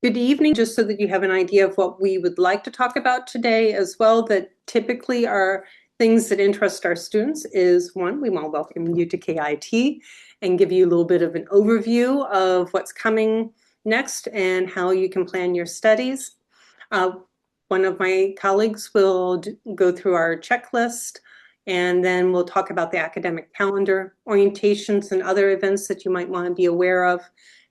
Good evening, just so that you have an idea of what we would like to talk about today as well, that typically are things that interest our students is one, we want to welcome you to KIT and give you a little bit of an overview of what's coming next and how you can plan your studies. One of my colleagues will go through our checklist, and then we'll talk about the academic calendar, orientations, and other events that you might want to be aware of,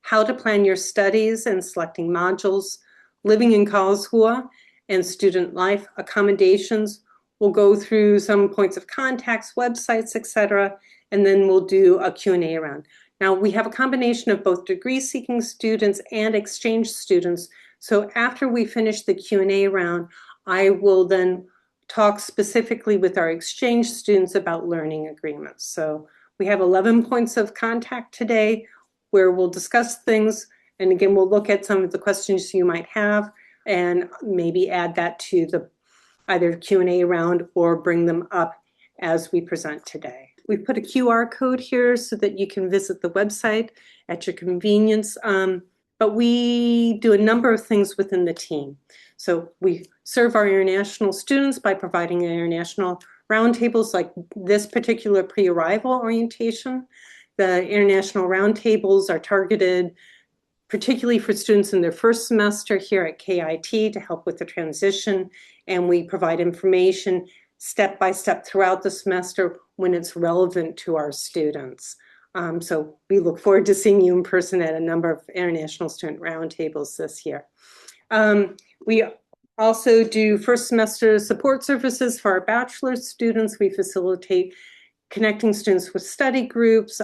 how to plan your studies and selecting modules, living in Karlsruhe, and student life, accommodations. We'll go through some points of contacts, websites, etc., and then we'll do a Q&A round. Now, we have a combination of both degree-seeking students and exchange students. So after we finish the Q&A round, I will then talk specifically with our exchange students about learning agreements. So we have 11 points of contact today where we'll discuss things. And again, we'll look at some of the questions you might have and maybe add that to the either Q&A round or bring them up as we present today. We've put a QR code here so that you can visit the website at your convenience. But we do a number of things within the team. So we serve our international students by providing international roundtables like this particular pre-arrival orientation. The international roundtables are targeted particularly for students in their first semester here at KIT to help with the transition, and we provide information step by step throughout the semester when it's relevant to our students. So we look forward to seeing you in person at a number of international student roundtables this year. We also do first semester support services for our bachelor's students. We facilitate connecting students with study groups.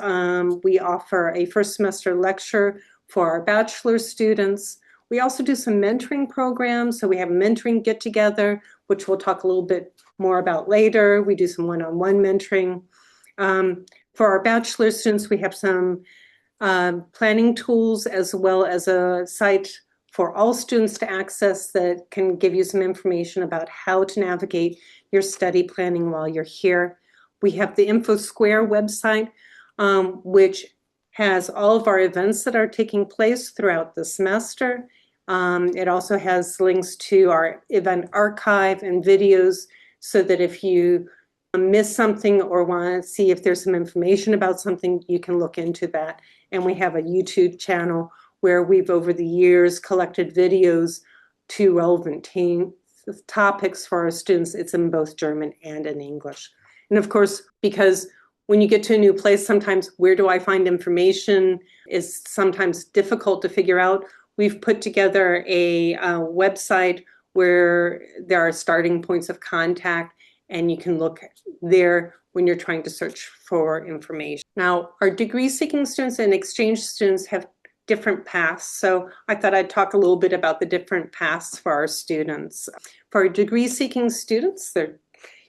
We offer a first semester lecture for our bachelor's students. We also do some mentoring programs. So we have a mentoring get together, which we'll talk a little bit more about later. We do some one-on-one mentoring. For our bachelor students, we have some planning tools as well as a site for all students to access that can give you some information about how to navigate your study planning while you're here. We have the InfoSquare website, which has all of our events that are taking place throughout the semester. It also has links to our event archive and videos so that if you miss something or want to see if there's some information about something, you can look into that. And we have a YouTube channel where we've over the years collected videos to relevant topics for our students. It's in both German and in English. And of course, because when you get to a new place, sometimes where do I find information is sometimes difficult to figure out. We've put together a website where there are starting points of contact, and you can look there when you're trying to search for information. Now, our degree-seeking students and exchange students have different paths. So I thought I'd talk a little bit about the different paths for our students. For our degree-seeking students,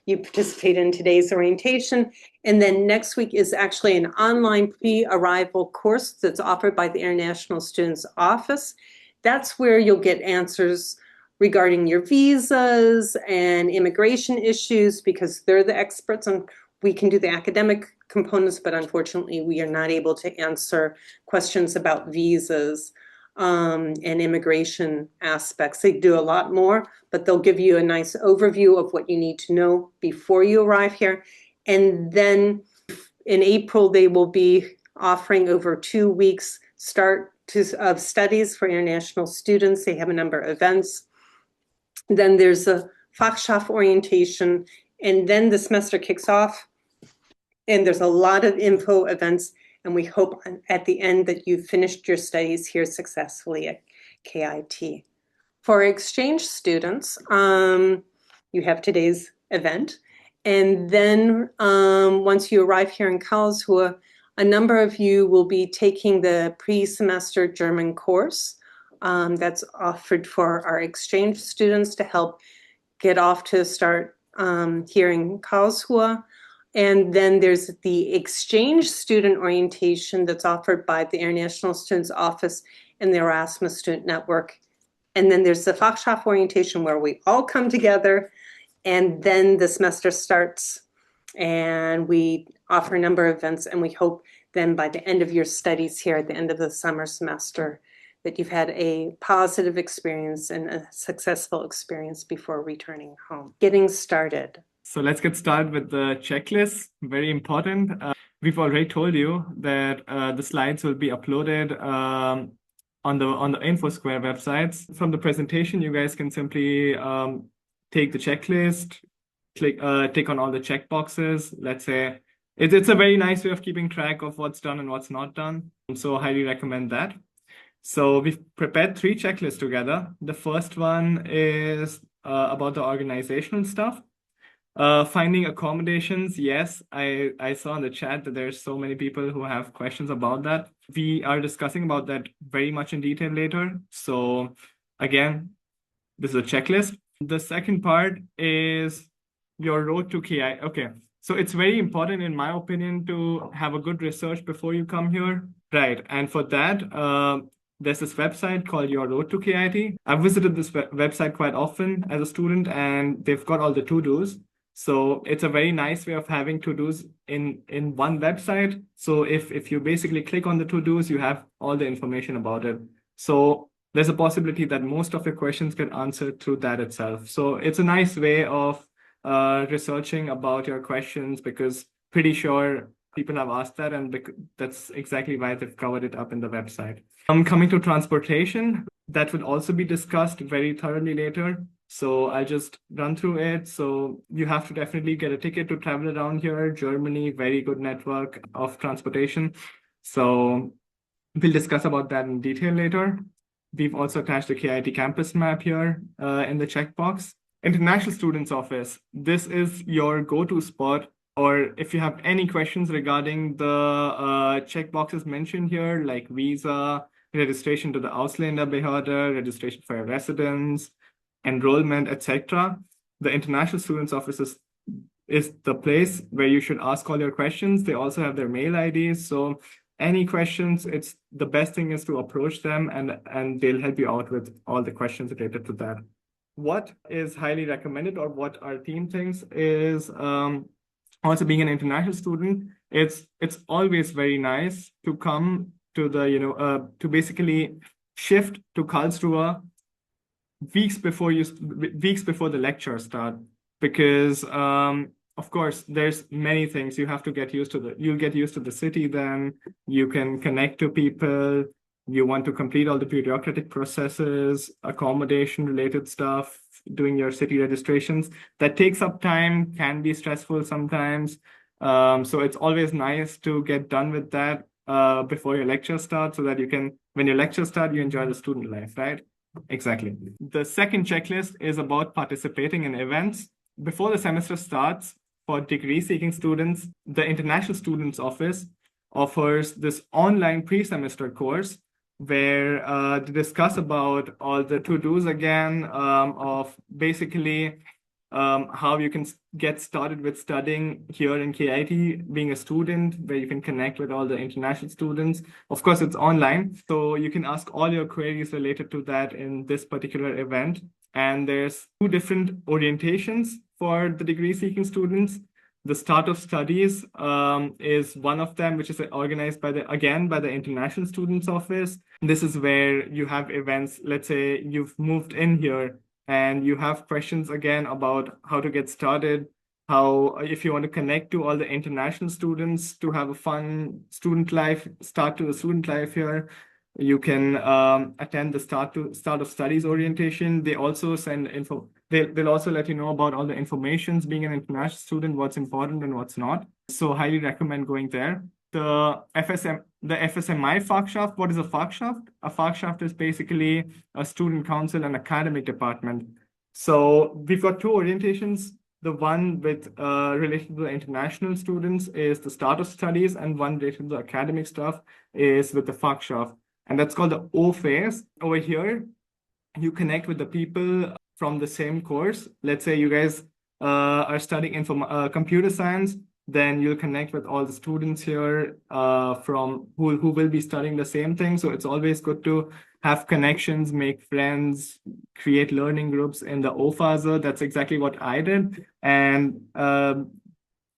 you participate in today's orientation, and then next week is actually an online pre-arrival course that's offered by the International Students Office. That's where you'll get answers regarding your visas and immigration issues, because they're the experts and we can do the academic components, but unfortunately we are not able to answer questions about visas and immigration aspects. They do a lot more, but they'll give you a nice overview of what you need to know before you arrive here. And then in April, they will be offering over 2 weeks of studies for international students. They have a number of events. Then there's a Fachschaft orientation, and then the semester kicks off. And there's a lot of info events, and we hope at the end that you've finished your studies here successfully at KIT. For exchange students, you have today's event. And then once you arrive here in Karlsruhe, a number of you will be taking the pre-semester German course that's offered for our exchange students to help get off to start here in Karlsruhe. And then there's the exchange student orientation that's offered by the International Students Office and the Erasmus Student Network. And then there's the Fachschaft orientation where we all come together, and then the semester starts and we offer a number of events, and we hope then by the end of your studies here at the end of the summer semester that you've had a positive experience and a successful experience before returning home. Getting started. So let's get started with the checklist. Very important. We've already told you that the slides will be uploaded on the InfoSquare websites. From the presentation, you guys can simply take the checklist, tick on all the checkboxes. Let's say it's a very nice way of keeping track of what's done and what's not done. So highly recommend that. So we've prepared 3 checklists together. The first one is about the organizational stuff. Finding accommodations, yes, I saw in the chat that there's so many people who have questions about that. We are discussing about that very much in detail later. So again, this is a checklist. The second part is your road to KI. Okay, so it's very important, in my opinion, to have a good research before you come here. Right, and for that, there's this website called Your Road to KIT. I've visited this website quite often as a student, and they've got all the to-dos. So it's a very nice way of having to-dos in one website. So if you basically click on the to-dos, you have all the information about it. So there's a possibility that most of your questions get answered through that itself. So it's a nice way of researching about your questions, because pretty sure people have asked that, and that's exactly why they've covered it up in the website. Coming to transportation, that will also be discussed very thoroughly later. So I'll just run through it. So you have to definitely get a ticket to travel around here. Germany, very good network of transportation. So we'll discuss about that in detail later. We've also attached the KIT campus map here in the checkbox. International Students Office. This is your go-to spot, or if you have any questions regarding the checkboxes mentioned here, like visa, registration to the Ausländerbehörde, registration for your residence, enrollment, etc. The International Students Office is the place where you should ask all your questions. They also have their mail IDs. So any questions, it's the best thing is to approach them, and they'll help you out with all the questions related to that. What is highly recommended, or what our team thinks, is also being an international student, it's always very nice to come to the, to basically shift to Karlsruhe weeks before the lectures start, because of course there's many things you have to get used to. You'll get used to the city, then you can connect to people, you want to complete all the bureaucratic processes, accommodation related stuff, doing your city registrations. That takes up time, can be stressful sometimes. So it's always nice to get done with that before your lecture starts, so that you can, when your lectures start, you enjoy the student life, right? Exactly. The second checklist is about participating in events. Before the semester starts, for degree-seeking students, the International Students Office offers this online pre-semester course where they discuss about all the to-dos again, of basically how you can get started with studying here in KIT, being a student, where you can connect with all the international students. Of course, it's online, so you can ask all your queries related to that in this particular event. And there's 2 different orientations for the degree-seeking students. The Start of Studies is one of them, which is organized by the International Students Office. This is where you have events. Let's say you've moved in here and you have questions again about how to get started, how, if you want to connect to all the international students to have a fun student life, start to the student life here, you can attend the Start of Studies orientation. They also send info. They'll also let you know about all the informations being an international student, what's important and what's not. So highly recommend going there. The FSMI Fachschaft. What is a Fachschaft? A Fachschaft is basically a student council and academic department. So we've got 2 orientations. The one with relation to the international students is the Start of Studies, and one related to the academic stuff is with the Fachschaft. And that's called the O phase. Over here, you connect with the people from the same course. Let's say you guys are studying computer science, then you'll connect with all the students here from who will be studying the same thing. So it's always good to have connections, make friends, create learning groups in the O phase. That's exactly what I did. And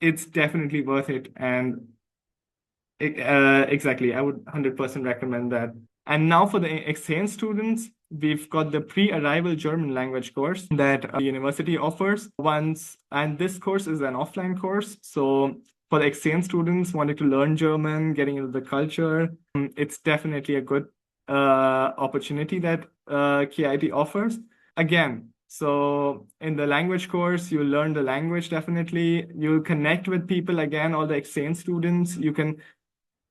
it's definitely worth it. And exactly, I would 100% recommend that. And now for the exchange students, we've got the pre-arrival German language course that the university offers and this course is an offline course. So for the exchange students wanting to learn German, getting into the culture, it's definitely a good opportunity that KIT offers. Again, so in the language course, you learn the language definitely. You'll connect with people again, all the exchange students.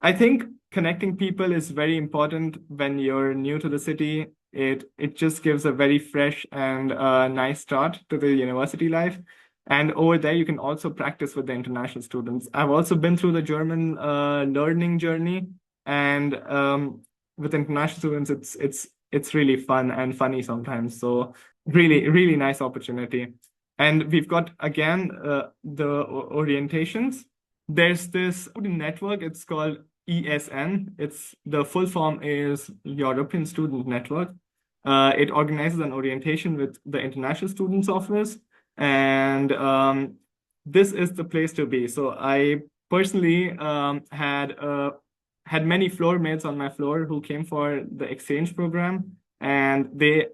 I think connecting people is very important when you're new to the city. It just gives a very fresh and nice start to the university life. And over there, you can also practice with the international students. I've also been through the German learning journey, and with international students, it's really fun and funny sometimes. So really, really nice opportunity. And we've got again the orientations. There's this student network. It's called ESN. The full form is European Student Network. It organizes an orientation with the International Students Office, and this is the place to be. So I personally had many floor mates on my floor who came for the exchange program, and they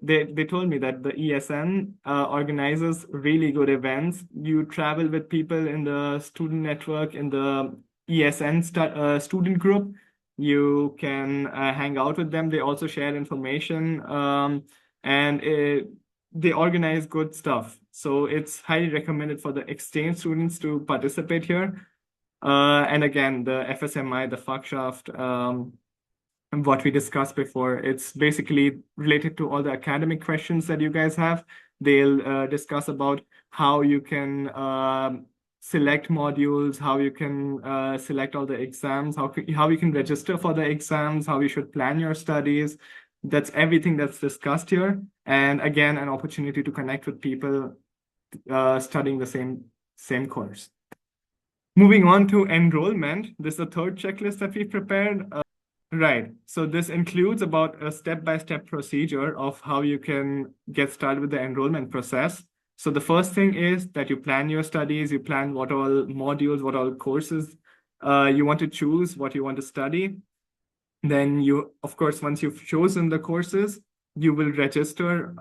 told me that the ESN organizes really good events. You travel with people in the student network, in the ESN student group. You can hang out with them. They also share information, and they organize good stuff. So it's highly recommended for the exchange students to participate here. And again, the FSMI, the Fachschaft, what we discussed before, it's basically related to all the academic questions that you guys have. They'll discuss about how you can select modules, how you can select all the exams, how you can register for the exams, how you should plan your studies. That's everything that's discussed here. And again, an opportunity to connect with people studying the same course. Moving on to enrollment, this is the third checklist that we prepared. Right. So this includes about a step-by-step procedure of how you can get started with the enrollment process. So the first thing is that you plan your studies, you plan what all modules, what all courses you want to choose, what you want to study. Then you, of course, once you've chosen the courses, you will register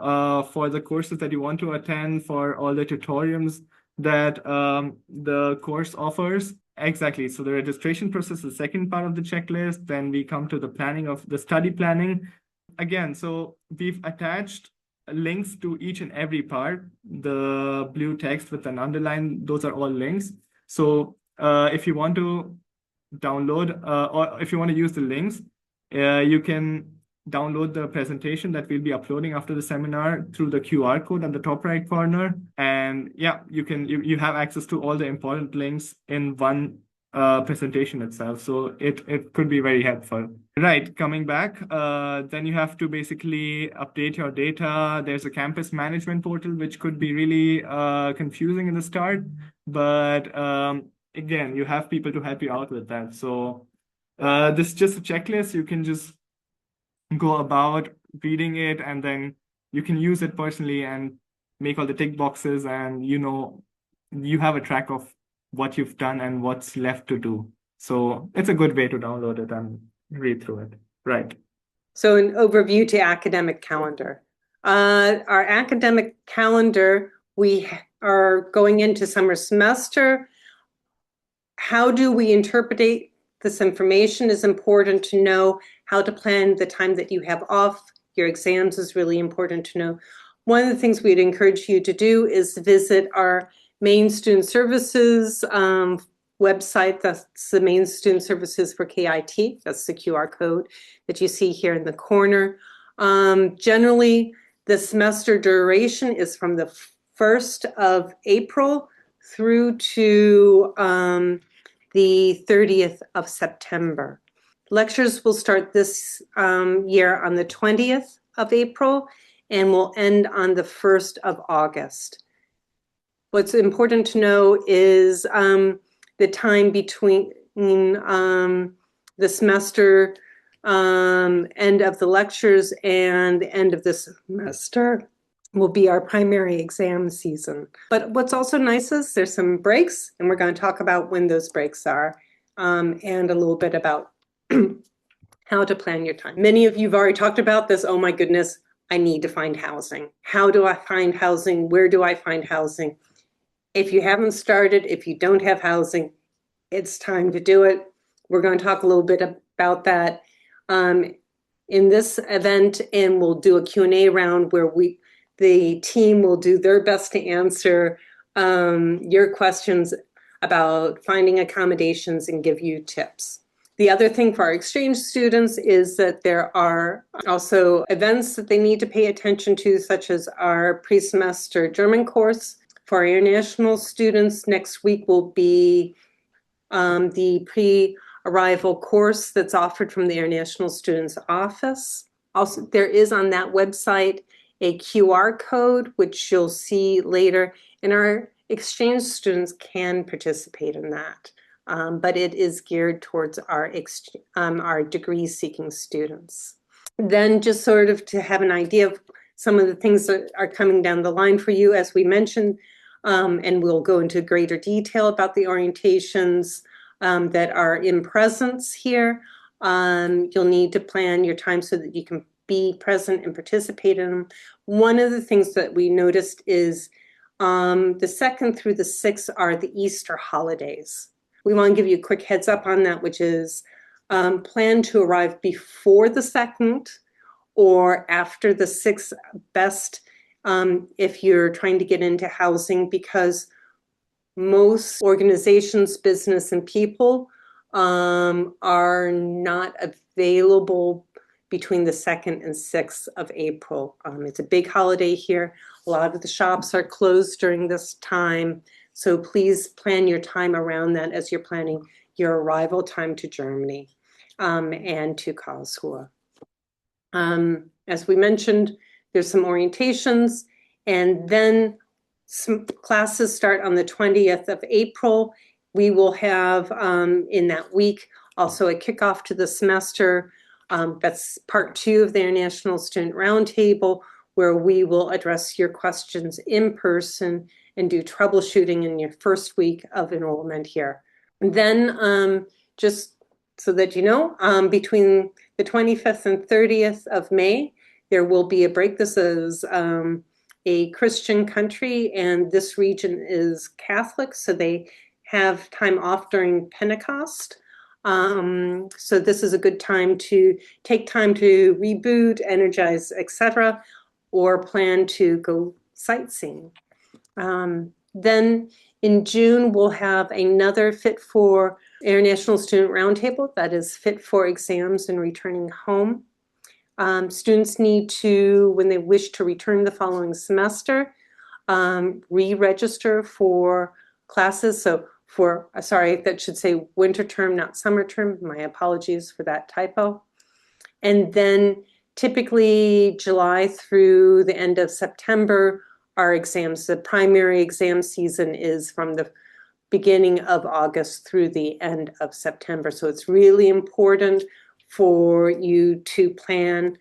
for the courses that you want to attend, for all the tutorials that the course offers. Exactly. So the registration process is the second part of the checklist. Then we come to the planning of the study planning. Again, so we've attached links to each and every part. The blue text with an underline, those are all links. So if you want to download or if you want to use the links, you can download the presentation that we'll be uploading after the seminar through the QR code on the top right corner. And yeah, you have access to all the important links in one presentation itself. So it could be very helpful. Right, coming back, then you have to basically update your data. There's a campus management portal, which could be really confusing in the start, but again, you have people to help you out with that. So this is just a checklist. You can just go about reading it, and then you can use it personally and make all the tick boxes, and you have a track of what you've done and what's left to do. So it's a good way to download it and read through it. Right. So an overview to academic calendar. Our academic calendar, we are going into summer semester. How do we interpret this information is important to know. How to plan the time that you have off your exams is really important to know. One of the things we'd encourage you to do is visit our main student services website. That's the main student services for KIT. That's the QR code that you see here in the corner. Generally, the semester duration is from the 1st of April through to the 30th of September. Lectures will start this year on the 20th of April and will end on the 1st of August. What's important to know is the time between the semester end of the lectures and the end of the semester will be our primary exam season. But what's also nice is there's some breaks, and we're going to talk about when those breaks are and a little bit about how to plan your time. Many of you have already talked about this. Oh my goodness, I need to find housing. How do I find housing? Where do I find housing? If you haven't started, if you don't have housing, it's time to do it. We're going to talk a little bit about that in this event, and we'll do a Q&A round where the team will do their best to answer your questions about finding accommodations and give you tips. The other thing for our exchange students is that there are also events that they need to pay attention to, such as our pre-semester German course. For our international students, next week will be the pre-arrival course that's offered from the International Students Office. Also, there is on that website a QR code, which you'll see later, and our exchange students can participate in that. But it is geared towards our degree-seeking students. Then just sort of to have an idea of some of the things that are coming down the line for you, as we mentioned, and we'll go into greater detail about the orientations that are in presence here. You'll need to plan your time so that you can be present and participate in them. One of the things that we noticed is the 2nd through the 6th are the Easter holidays. We want to give you a quick heads up on that, which is plan to arrive before the 2nd or after the 6th best if you're trying to get into housing, because most organizations, business, and people are not available between the 2nd and 6th of April. It's a big holiday here. A lot of the shops are closed during this time. So please plan your time around that as you're planning your arrival time to Germany and to Karlsruhe. As we mentioned, there's some orientations, and then some classes start on the 20th of April. We will have in that week also a kickoff to the semester. That's part 2 of the International Student Roundtable, where we will address your questions in person and do troubleshooting in your first week of enrollment here. And then just so that you know, between the 25th and 30th of May, there will be a break. This is a Christian country, and this region is Catholic, so they have time off during Pentecost. So this is a good time to take time to reboot, energize, etc., or plan to go sightseeing. Then in June, we'll have another Fit for International Student Roundtable that is fit for exams and returning home. Students need to, when they wish to return the following semester, re-register for classes. So that should say winter term, not summer term. My apologies for that typo. And then typically July through the end of September are exams. The primary exam season is from the beginning of August through the end of September. So it's really important for you to plan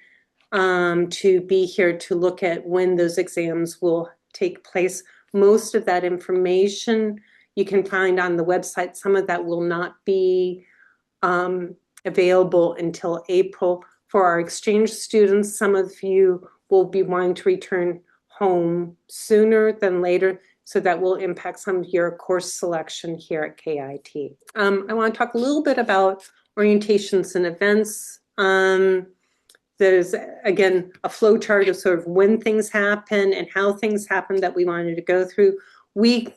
to be here to look at when those exams will take place. Most of that information you can find on the website. Some of that will not be available until April. For our exchange students, some of you will be wanting to return home sooner than later, so that will impact some of your course selection here at KIT. I want to talk a little bit about orientations and events. There's, again, a flow chart of sort of when things happen and how things happen that we wanted to go through. We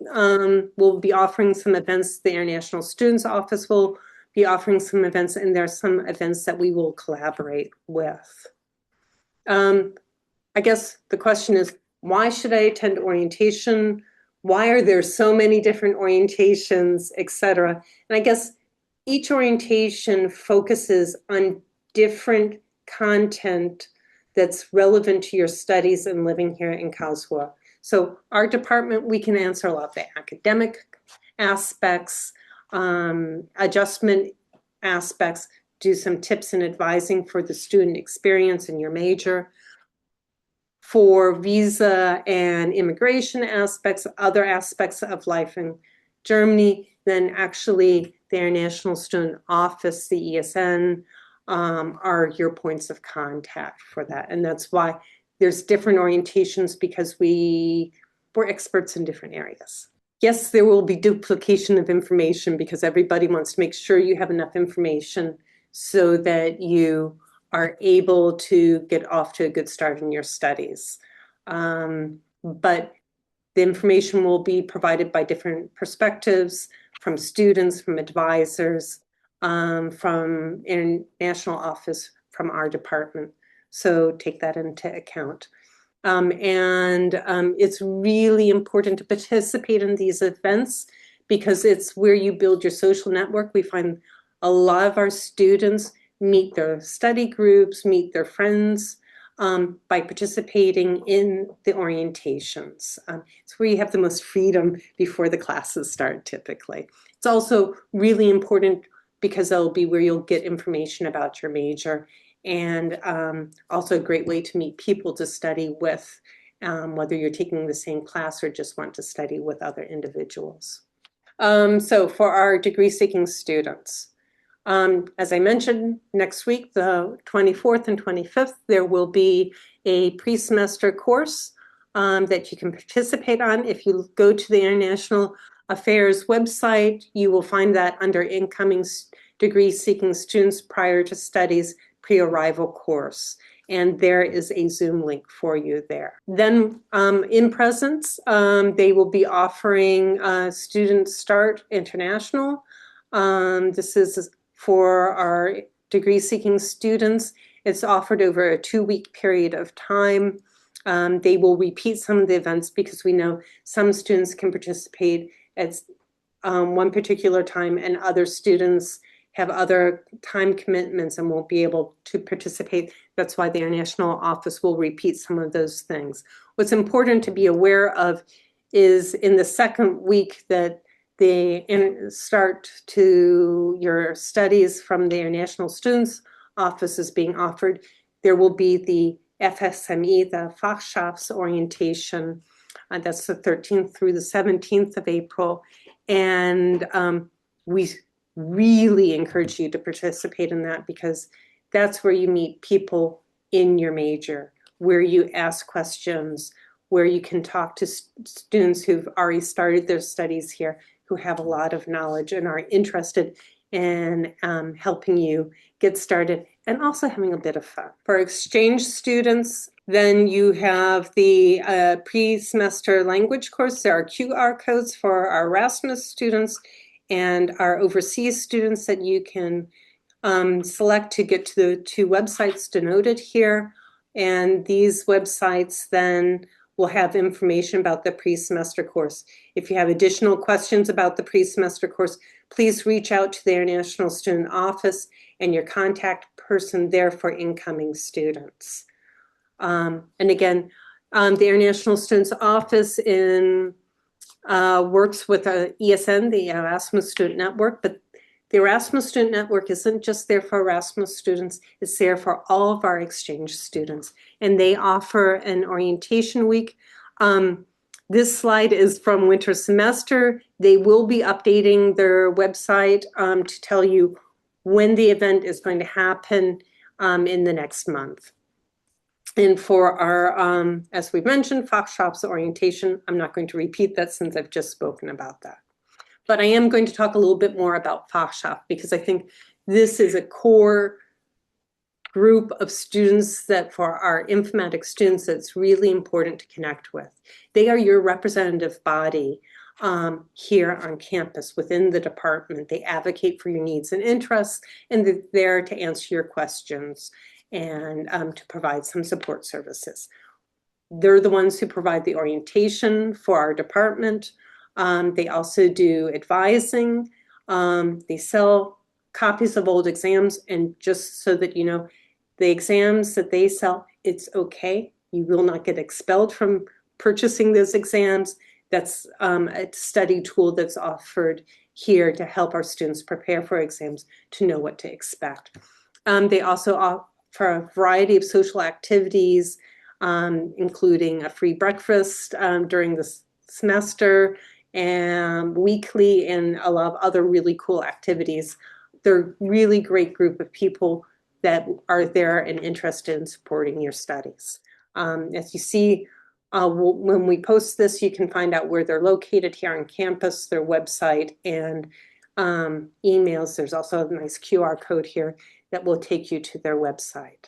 will be offering some events. The International Students Office will be offering some events, and there are some events that we will collaborate with. I guess the question is, why should I attend orientation? Why are there so many different orientations, etc.? And I guess each orientation focuses on different content that's relevant to your studies and living here in Karlsruhe. So our department, we can answer a lot of the academic aspects, adjustment aspects, do some tips and advising for the student experience in your major. For visa and immigration aspects, other aspects of life in Germany, then actually the International Student Office, the ESN, are your points of contact for that. And that's why there's different orientations, because we're experts in different areas. Yes, there will be duplication of information because everybody wants to make sure you have enough information so that you are able to get off to a good start in your studies. But the information will be provided by different perspectives, from students, from advisors, from international office, from our department. So take that into account. It's really important to participate in these events because it's where you build your social network. We find a lot of our students meet their study groups, meet their friends by participating in the orientations. It's where you have the most freedom before the classes start typically. It's also really important because that'll be where you'll get information about your major, and also a great way to meet people to study with, whether you're taking the same class or just want to study with other individuals. So for our degree-seeking students, as I mentioned, next week, the 24th and 25th, there will be a pre-semester course that you can participate on. If you go to the International Affairs website, you will find that under incoming degree-seeking students prior to studies pre-arrival course. And there is a Zoom link for you there. Then in presence, they will be offering Student Start International. This is for our degree-seeking students. It's offered over a 2-week period of time. They will repeat some of the events because we know some students can participate at one particular time and other students have other time commitments and won't be able to participate. That's why the International Office will repeat some of those things. What's important to be aware of is in the second week that they start to your studies from the International Students Office is being offered, there will be the FSMI, the Fachschafts Orientation. That's the 13th through the 17th of April. And we really encourage you to participate in that because that's where you meet people in your major, where you ask questions, where you can talk to students who've already started their studies here, who have a lot of knowledge and are interested in helping you get started and also having a bit of fun. For exchange students, then you have the pre-semester language course. There are QR codes for our Erasmus students and our overseas students that you can select to get to the 2 websites denoted here. And these websites then will have information about the pre-semester course. If you have additional questions about the pre-semester course, please reach out to the International Student Office and your contact person there for incoming students. And again, the International Students Office works with ESN, the Erasmus Student Network, but the Erasmus Student Network isn't just there for Erasmus students, it's there for all of our exchange students. And they offer an orientation week. This slide is from winter semester. They will be updating their website to tell you when the event is going to happen in the next month. And for our, as we've mentioned, Fachschafts Orientation, I'm not going to repeat that since I've just spoken about that. But I am going to talk a little bit more about Fachschaft because I think this is a core group of students that for our informatics students that's really important to connect with. They are your representative body here on campus within the department. They advocate for your needs and interests, and they're there to answer your questions and to provide some support services. They're the ones who provide the orientation for our department. They also do advising. They sell copies of old exams, and just so that you know, the exams that they sell, it's okay. You will not get expelled from purchasing those exams. That's a study tool that's offered here to help our students prepare for exams to know what to expect. They also offer a variety of social activities, including a free breakfast during the semester, and weekly, and a lot of other really cool activities. They're a really great group of people that are there and interested in supporting your studies. As you see, when we post this, you can find out where they're located here on campus, their website, and emails. There's also a nice QR code here that will take you to their website.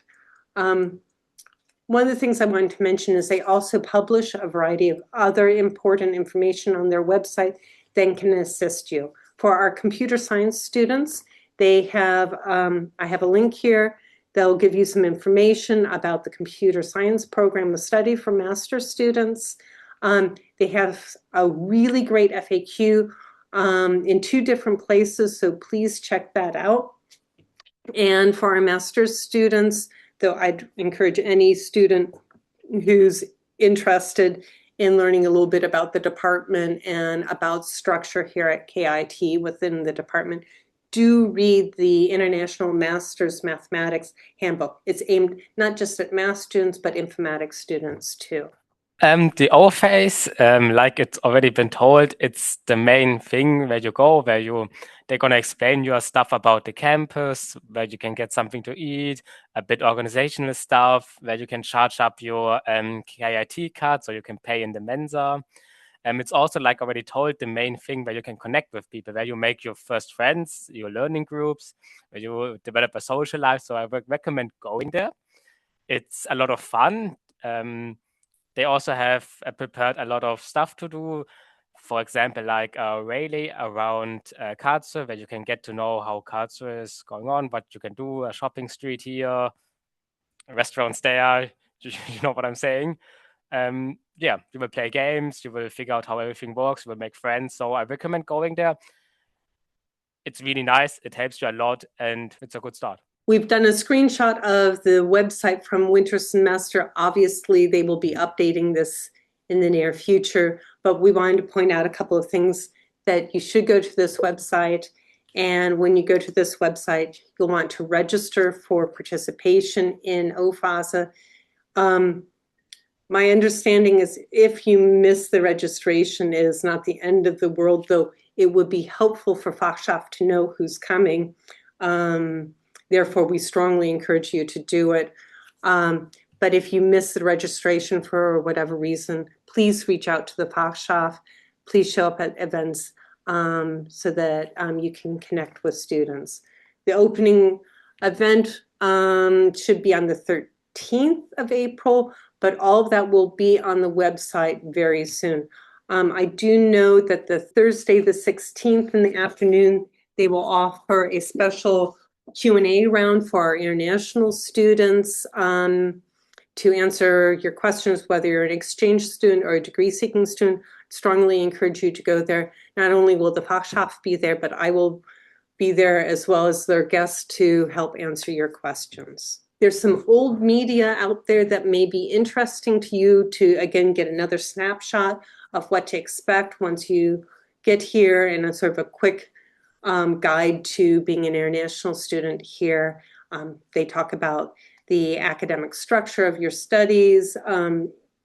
One of the things I wanted to mention is they also publish a variety of other important information on their website that can assist you. For our computer science students, they have, I have a link here that'll give you some information about the computer science program of study for master's students. They have a really great FAQ in 2 different places, so please check that out. And for our master's students, though I'd encourage any student who's interested in learning a little bit about the department and about structure here at KIT within the department, do read the International Master's Mathematics Handbook. It's aimed not just at math students, but informatics students too. The overface, like it's already been told, it's the main thing where you go, they're gonna explain your stuff about the campus, where you can get something to eat, a bit organizational stuff, where you can charge up your KIT card so you can pay in the Mensa. It's also, like already told, the main thing where you can connect with people, where you make your first friends, your learning groups, where you develop a social life. So I would recommend going there. It's a lot of fun. They also have prepared a lot of stuff to do. For example, like a rally around Karlsruhe, where you can get to know how Karlsruhe is going on, what you can do, a shopping street here, restaurants there, you know what I'm saying. Yeah, you will play games, you will figure out how everything works, you will make friends. So I recommend going there. It's really nice, it helps you a lot, and it's a good start. We've done a screenshot of the website from winter semester. Obviously, they will be updating this in the near future, but we wanted to point out a couple of things that you should go to this website. And when you go to this website, you'll want to register for participation in OFASA. My understanding is if you miss the registration, it is not the end of the world, though it would be helpful for Fachschaft to know who's coming. Therefore, we strongly encourage you to do it. But if you miss the registration for whatever reason, please reach out to the Fachschaft. Please show up at events so that you can connect with students. The opening event should be on the 13th of April, but all of that will be on the website very soon. I do know that the Thursday, the 16th in the afternoon, they will offer a special Q&A round for our international students to answer your questions, whether you're an exchange student or a degree-seeking student. Strongly encourage you to go there. Not only will the Fachschaft be there, but I will be there as well as their guests to help answer your questions. There's some old media out there that may be interesting to you to, again, get another snapshot of what to expect once you get here and a sort of a quick guide to being an international student here. They talk about the academic structure of your studies,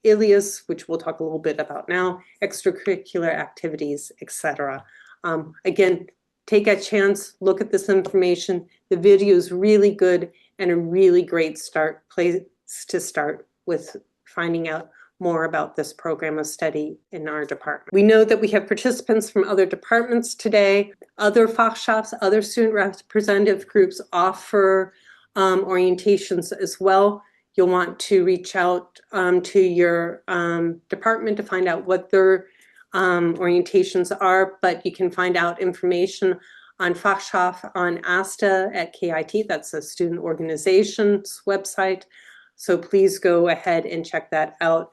ILIAS, which we'll talk a little bit about now, extracurricular activities, etc. Again, take a chance, look at this information. The video is really good and a really great place to start with finding out more about this program of study in our department. We know that we have participants from other departments today. Other Fachschafts, other student representative groups offer orientations as well. You'll want to reach out to your department to find out what their orientations are, but you can find out information on Fachschaft on ASTA at KIT. That's a student organization's website. So please go ahead and check that out.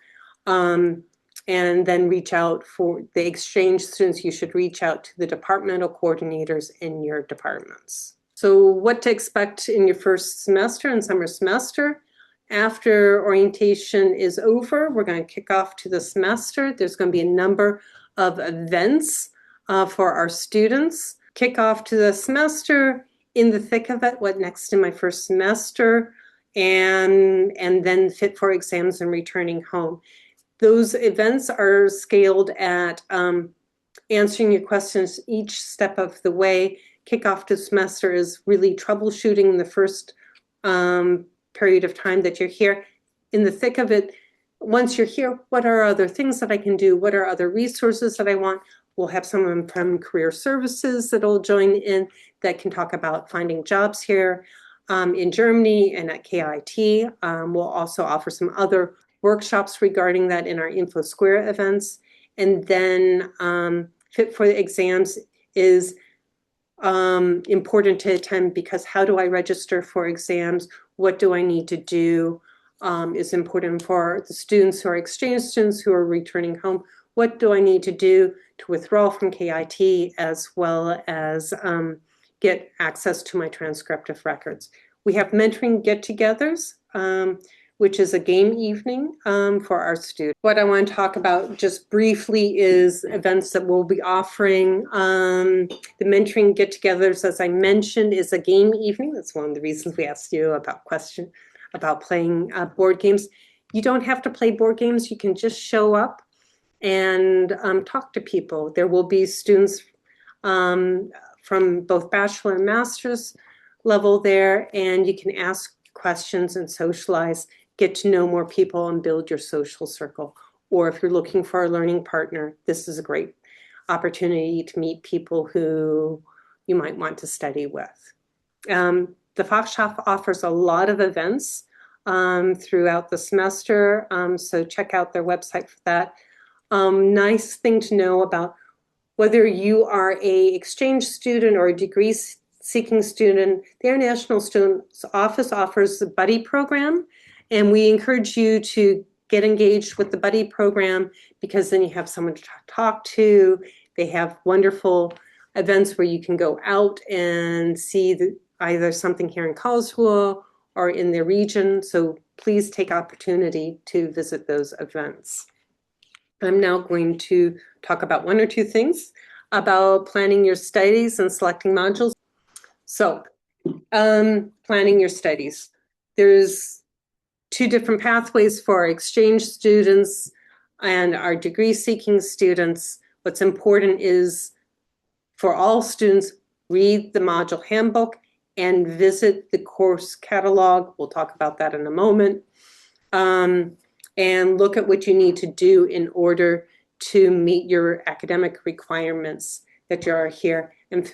And then reach out for the exchange students. You should reach out to the departmental coordinators in your departments. So what to expect in your first semester and summer semester. After orientation is over, we're going to kick off to the semester. There's going to be a number of events for our students. Kick off to the semester, in the thick of it, what next in my first semester, and then fit for exams and returning home. Those events are scaled at answering your questions each step of the way. Kickoff to semester is really troubleshooting in the first period of time that you're here. In the thick of it, once you're here, what are other things that I can do? What are other resources that I want? We'll have someone from Career Services that'll join in that can talk about finding jobs here in Germany and at KIT. We'll also offer some other workshops regarding that in our InfoSquare events. And then Fit for the Exams is important to attend, because how do I register for exams? What do I need to do? Is important for the students who are exchange students who are returning home. What do I need to do to withdraw from KIT, as well as get access to my transcriptive records? We have mentoring get-togethers, which is a game evening for our students. What I want to talk about just briefly is events that we'll be offering. The mentoring get-togethers, as I mentioned, is a game evening. That's one of the reasons we asked you about playing board games. You don't have to play board games. You can just show up and talk to people. There will be students from both bachelor and master's level there, and you can ask questions and socialize, get to know more people and build your social circle. Or if you're looking for a learning partner, this is a great opportunity to meet people who you might want to study with. The Fachschaft offers a lot of events throughout the semester, so check out their website for that. Nice thing to know about whether you are an exchange student or a degree-seeking student, the International Students Office offers a buddy program, and we encourage you to get engaged with the buddy program, because then you have someone to talk to. They have wonderful events where you can go out and see either something here in Karlsruhe or in the region, so please take opportunity to visit those events. I'm now going to talk about one or two things about planning your studies and selecting modules. So, planning your studies. There's two different pathways for our exchange students and our degree-seeking students. What's important is for all students, read the module handbook and visit the course catalog. We'll talk about that in a moment. And look at what you need to do in order to meet your academic requirements that you are here, and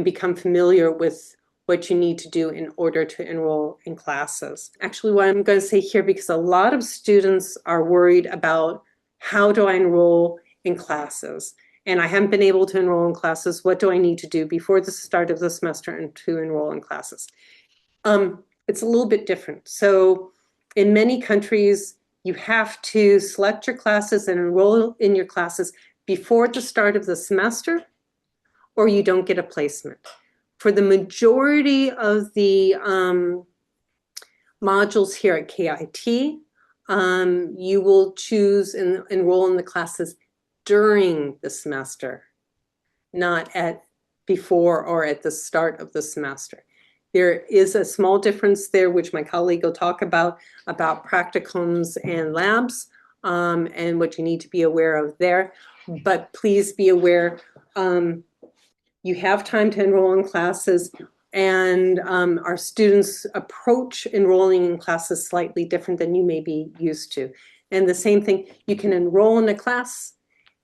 become familiar with what you need to do in order to enroll in classes. Actually, what I'm going to say here, because a lot of students are worried about how do I enroll in classes, and I haven't been able to enroll in classes. What do I need to do before the start of the semester and to enroll in classes? It's a little bit different. So in many countries, you have to select your classes and enroll in your classes before the start of the semester, or you don't get a placement. For the majority of the modules here at KIT, you will choose and enroll in the classes during the semester, not before or at the start of the semester. There is a small difference there, which my colleague will talk about practicums and labs, and what you need to be aware of there. But please be aware, you have time to enroll in classes, and our students approach enrolling in classes slightly different than you may be used to. And the same thing, you can enroll in a class,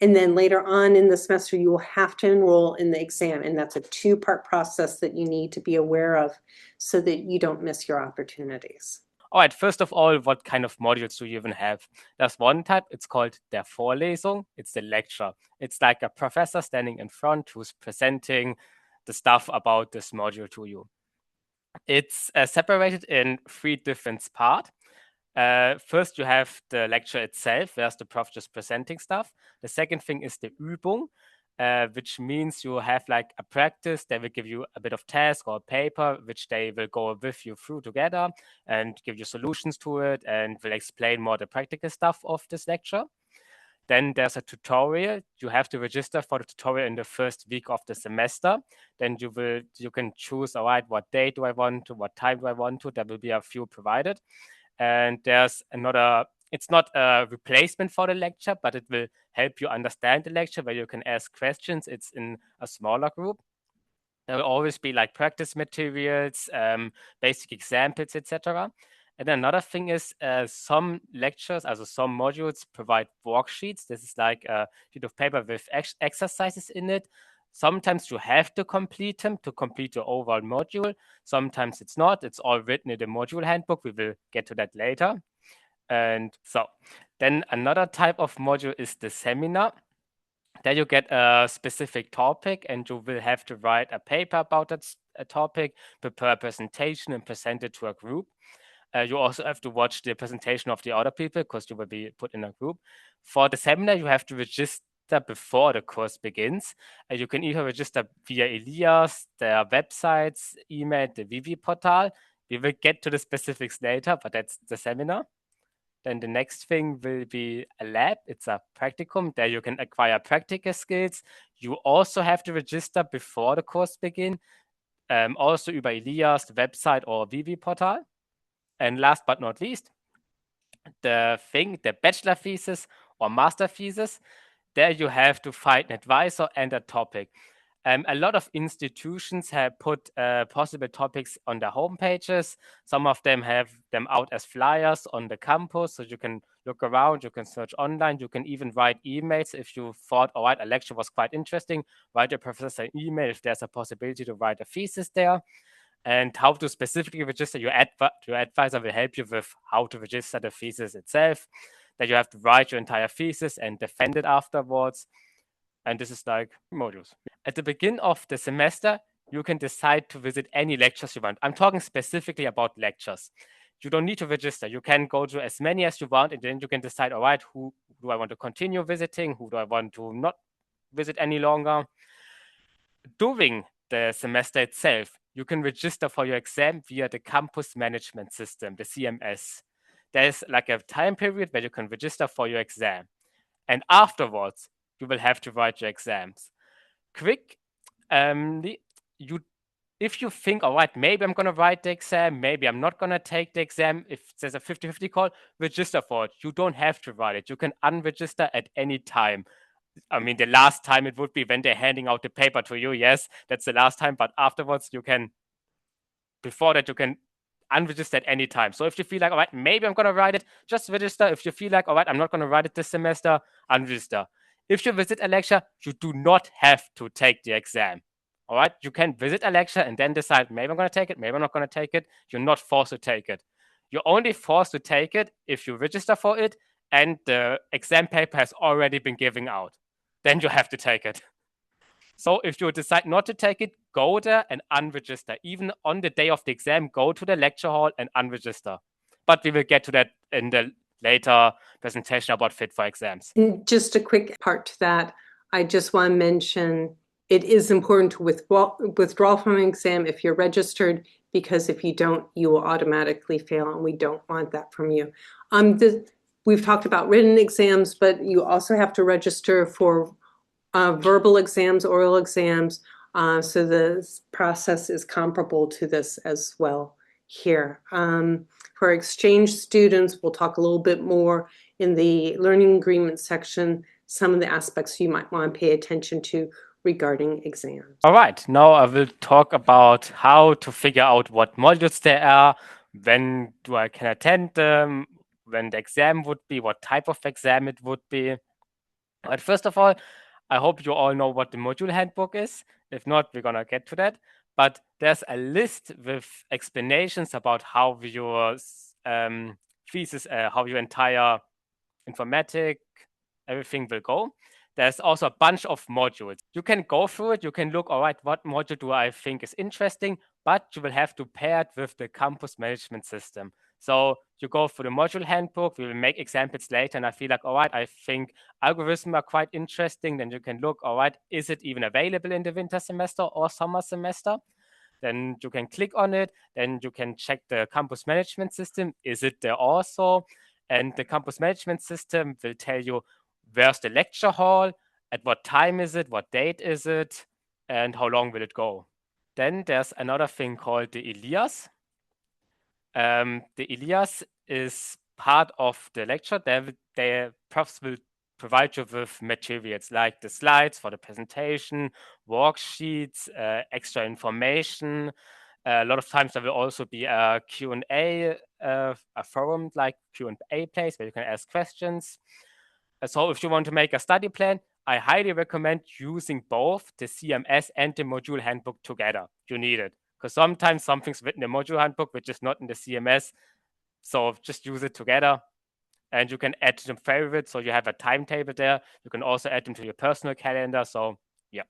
and then later on in the semester, you will have to enroll in the exam. And that's a two-part process that you need to be aware of so that you don't miss your opportunities. All right, first of all, what kind of modules do you even have? There's one type, it's called der Vorlesung. It's the lecture. It's like a professor standing in front who's presenting the stuff about this module to you. It's separated in three different parts. First, you have the lecture itself, where's the prof just presenting stuff. The second thing is the Übung, which means you have like a practice. They will give you a bit of task or a paper, which they will go with you through together and give you solutions to it and will explain more the practical stuff of this lecture. Then there's a tutorial. You have to register for the tutorial in the first week of the semester. Then you can choose, all right, what day do I want to, what time do I want to? There will be a few provided. And there's another, it's not a replacement for the lecture, but it will help you understand the lecture where you can ask questions. It's in a smaller group. There will always be like practice materials, basic examples, etc. And then another thing is some lectures, also some modules provide worksheets. This is like a sheet of paper with exercises in it. Sometimes you have to complete them to complete your overall module. Sometimes it's not. It's all written in the module handbook. We will get to that later. And so then another type of module is the seminar. There you get a specific topic and you will have to write a paper about that topic, prepare a presentation and present it to a group. You also have to watch the presentation of the other people because you will be put in a group. For the seminar, you have to register before the course begins. You can either register via Elias, their websites, email, the Vivi portal. We will get to the specifics later, but that's the seminar. Then the next thing will be a lab. It's a practicum. There you can acquire practical skills. You also have to register before the course begins. Also über Elias, the website or Vivi portal. And last but not least, the bachelor thesis or master thesis, there you have to find an advisor and a topic. A lot of institutions have put possible topics on their homepages. Some of them have them out as flyers on the campus, so you can look around, you can search online, you can even write emails if you thought, all right, a lecture was quite interesting, write a professor an email if there's a possibility to write a thesis there. And how to specifically register your advisor will help you with how to register the thesis itself, that you have to write your entire thesis and defend it afterwards. And this is like modules. At the beginning of the semester, you can decide to visit any lectures you want. I'm talking specifically about lectures. You don't need to register. You can go to as many as you want, and then you can decide, all right, who do I want to continue visiting? Who do I want to not visit any longer? During the semester itself, you can register for your exam via the campus management system, the CMS. There's like a time period where you can register for your exam. And afterwards, you will have to write your exams. Quick, if you think, all right, maybe I'm going to write the exam, maybe I'm not going to take the exam, if there's a 50-50 call, register for it. You don't have to write it. You can unregister at any time. I mean, the last time it would be when they're handing out the paper to you. Yes, that's the last time. But afterwards, before that, you can unregister at any time. So if you feel like, all right, maybe I'm going to write it, just register. If you feel like, all right, I'm not going to write it this semester, unregister. If you visit a lecture, you do not have to take the exam. All right, you can visit a lecture and then decide, maybe I'm going to take it, maybe I'm not going to take it. You're not forced to take it. You're only forced to take it if you register for it and the exam paper has already been given out. Then you have to take it. So if you decide not to take it, go there and unregister. Even on the day of the exam, go to the lecture hall and unregister. But we will get to that in the later presentation about fit for exams. Just a quick part to that. I just want to mention it is important to withdraw from an exam if you're registered, because if you don't, you will automatically fail, and we don't want that from you. We've talked about written exams, but you also have to register for verbal exams, oral exams. So the process is comparable to this as well here. For exchange students, we'll talk a little bit more in the learning agreement section, some of the aspects you might want to pay attention to regarding exams. All right, now I will talk about how to figure out what modules there are, when I can attend them, when the exam would be, what type of exam it would be. But first of all, I hope you all know what the module handbook is. If not, we're going to get to that. But there's a list with explanations about how your thesis, how your entire informatic, everything will go. There's also a bunch of modules. You can go through it. You can look, all right, what module do I think is interesting? But you will have to pair it with the campus management system. So you go through the module handbook. We will make examples later. And I feel like, all right, I think algorithms are quite interesting. Then you can look, all right, is it even available in the winter semester or summer semester? Then you can click on it. Then you can check the campus management system. Is it there also? And the campus management system will tell you where's the lecture hall, at what time is it, what date is it, and how long will it go. Then there's another thing called the Elias. The Elias is part of the lecture. The profs will provide you with materials like the slides for the presentation, worksheets, extra information. A lot of times there will also be a Q&A, a forum like Q&A place where you can ask questions. So if you want to make a study plan, I highly recommend using both the CMS and the module handbook together. You need it because sometimes something's written in the module handbook which is not in the CMS. So just use it together. And you can add them favorites, so you have a timetable there. You can also add them to your personal calendar. So yeah,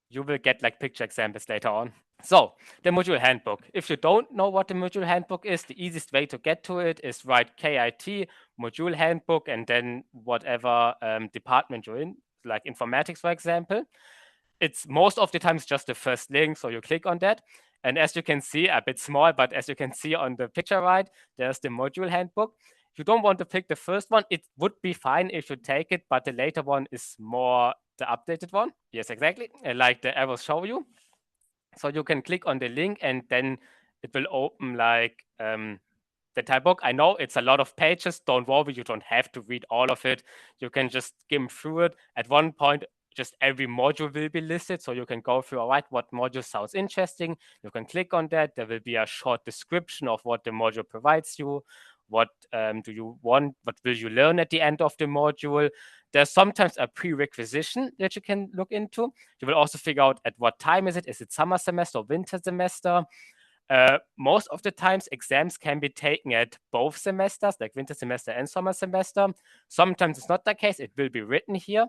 you will get like picture examples later on. So the module handbook. If you don't know what the module handbook is, the easiest way to get to it is write KIT module handbook and then whatever department you're in, like informatics, for example. It's most of the times just the first link, so you click on that. And as you can see, a bit small, but as you can see on the picture right, there's the module handbook. If you don't want to pick the first one, it would be fine if you take it, but the later one is more the updated one. Yes, exactly, like the arrows show you. So you can click on the link and then it will open like the type book. I know it's a lot of pages. Don't worry, you don't have to read all of it. You can just skim through it. At one point, just every module will be listed. So you can go through, all right, what module sounds interesting. You can click on that. There will be a short description of what the module provides you. What do you want? What will you learn at the end of the module? There's sometimes a prerequisition that you can look into. You will also figure out at what time is it? Is it summer semester or winter semester? Most of the times, exams can be taken at both semesters, like winter semester and summer semester. Sometimes it's not the case. It will be written here.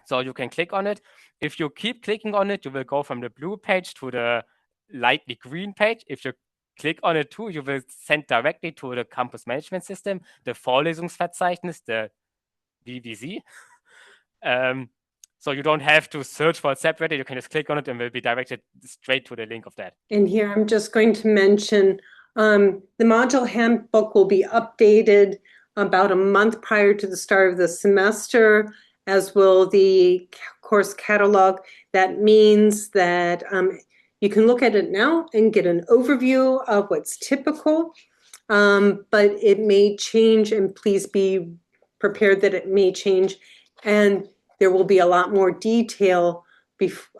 So you can click on it. If you keep clicking on it, you will go from the blue page to the lightly green page. If you click on it too, you will send directly to the campus management system, the Vorlesungsverzeichnis, the VVZ. So you don't have to search for it separately. You can just click on it and will be directed straight to the link of that. And here I'm just going to mention the module handbook will be updated about a month prior to the start of the semester, as will the course catalog. That means that you can look at it now and get an overview of what's typical, but it may change, and please be prepared that it may change. And there will be a lot more detail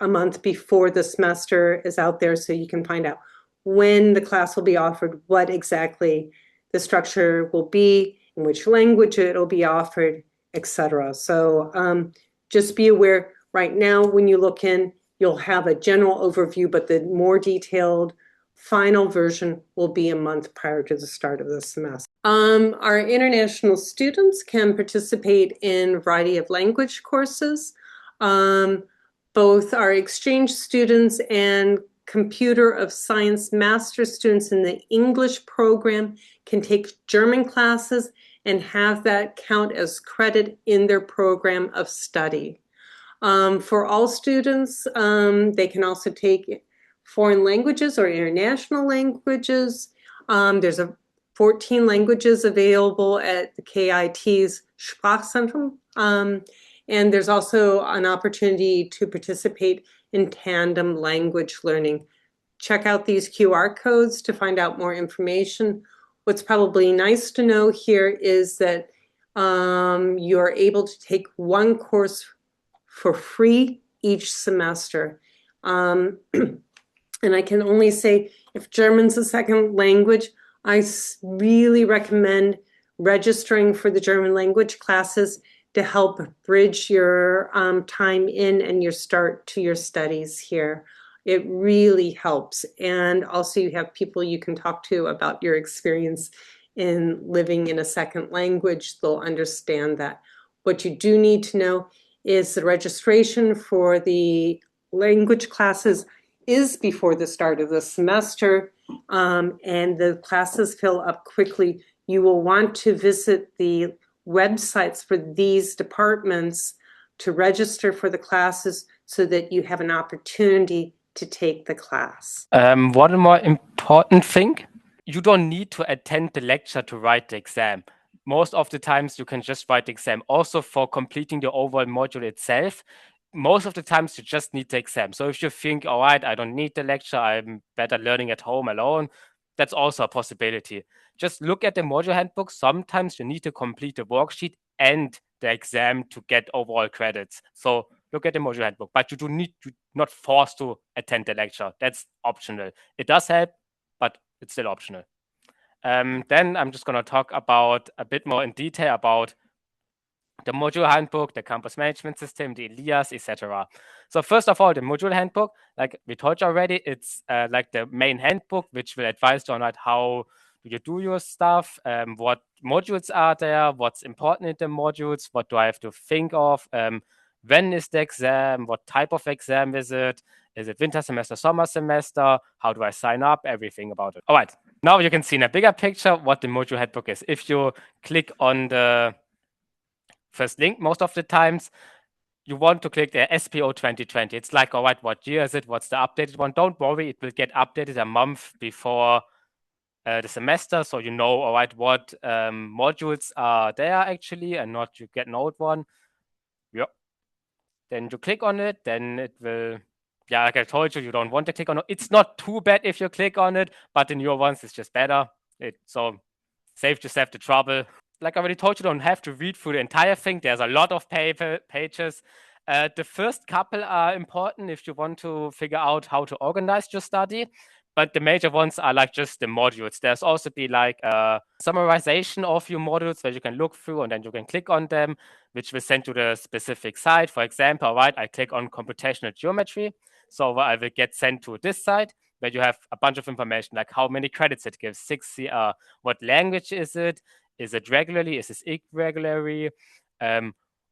a month before the semester is out there, so you can find out when the class will be offered, what exactly the structure will be, in which language it'll be offered, etc. So just be aware right now when you look in, you'll have a general overview, but the more detailed final version will be a month prior to the start of the semester. Our international students can participate in a variety of language courses. Both our exchange students and computer of science master students in the English program can take German classes and have that count as credit in their program of study. For all students, they can also take foreign languages or international languages. There's 14 languages available at the KIT's Sprachzentrum. And there's also an opportunity to participate in tandem language learning. Check out these QR codes to find out more information. What's probably nice to know here is that you're able to take one course for free each semester. And I can only say, if German's a second language, I really recommend registering for the German language classes to help bridge your time in and your start to your studies here. It really helps. And also you have people you can talk to about your experience in living in a second language. They'll understand that. What you do need to know is the registration for the language classes is before the start of the semester, and the classes fill up quickly. You will want to visit the websites for these departments to register for the classes so that you have an opportunity to take the class. One more important thing, you don't need to attend the lecture to write the exam. Most of the times you can just write the exam. Also for completing the overall module itself, most of the times you just need the exam. So if you think, all right, I don't need the lecture, I'm better learning at home alone, that's also a possibility. Just look at the module handbook. Sometimes you need to complete the worksheet and the exam to get overall credits. So look at the module handbook, but you do not forced to attend the lecture. That's optional. It does help, but it's still optional. Then I'm just going to talk about a bit more in detail about the module handbook, the campus management system, the Elias, etc. So first of all, the module handbook, like we told you already, it's like the main handbook, which will advise you on how do you do your stuff, what modules are there, what's important in the modules, what do I have to think of, when is the exam, what type of exam is it winter semester, summer semester, how do I sign up, everything about it. All right, now you can see in a bigger picture what the module handbook is. If you click on the first link, most of the times you want to click the SPO 2020. It's like, all right, what year is it? What's the updated one? Don't worry, it will get updated a month before the semester, so you know, all right, what modules are there actually, and not you get an old one. Yep. Then you click on it, then it will, yeah, like I told you, you don't want to click on it. It's not too bad if you click on it, but in your ones, it's just better. So save yourself the trouble. Like I already told you, don't have to read through the entire thing. There's a lot of pages. The first couple are important if you want to figure out how to organize your study. But the major ones are like just the modules. There's also be like a summarization of your modules where you can look through and then you can click on them, which will send to the specific site. For example, right, I click on computational geometry. So I will get sent to this site where you have a bunch of information, like how many credits it gives, 6 CR, what language is it regularly, is it irregularly,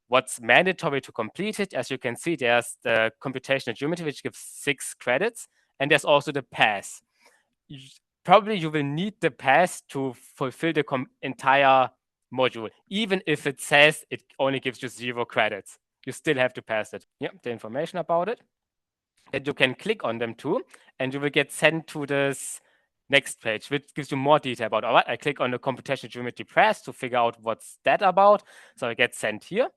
what's mandatory to complete it. As you can see, there's the computational geometry, which gives 6 credits. And there's also the pass. Probably you will need the pass to fulfill the entire module, even if it says it only gives you 0 credits. You still have to pass it. Yep, the information about it. Then you can click on them too, and you will get sent to this next page, which gives you more detail about, all right, I click on the computational geometry pass to figure out what's that about. So I get sent here.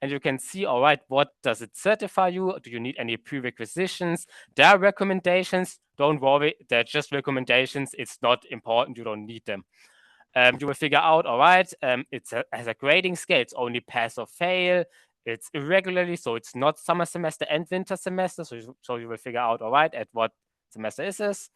And you can see, all right, what does it certify you? Do you need any prerequisitions? There are recommendations. Don't worry, they're just recommendations. It's not important. You don't need them. You will figure out, all right, it has a grading scale. It's only pass or fail. It's irregularly, so it's not summer semester and winter semester. So you will figure out, all right, at what semester is this?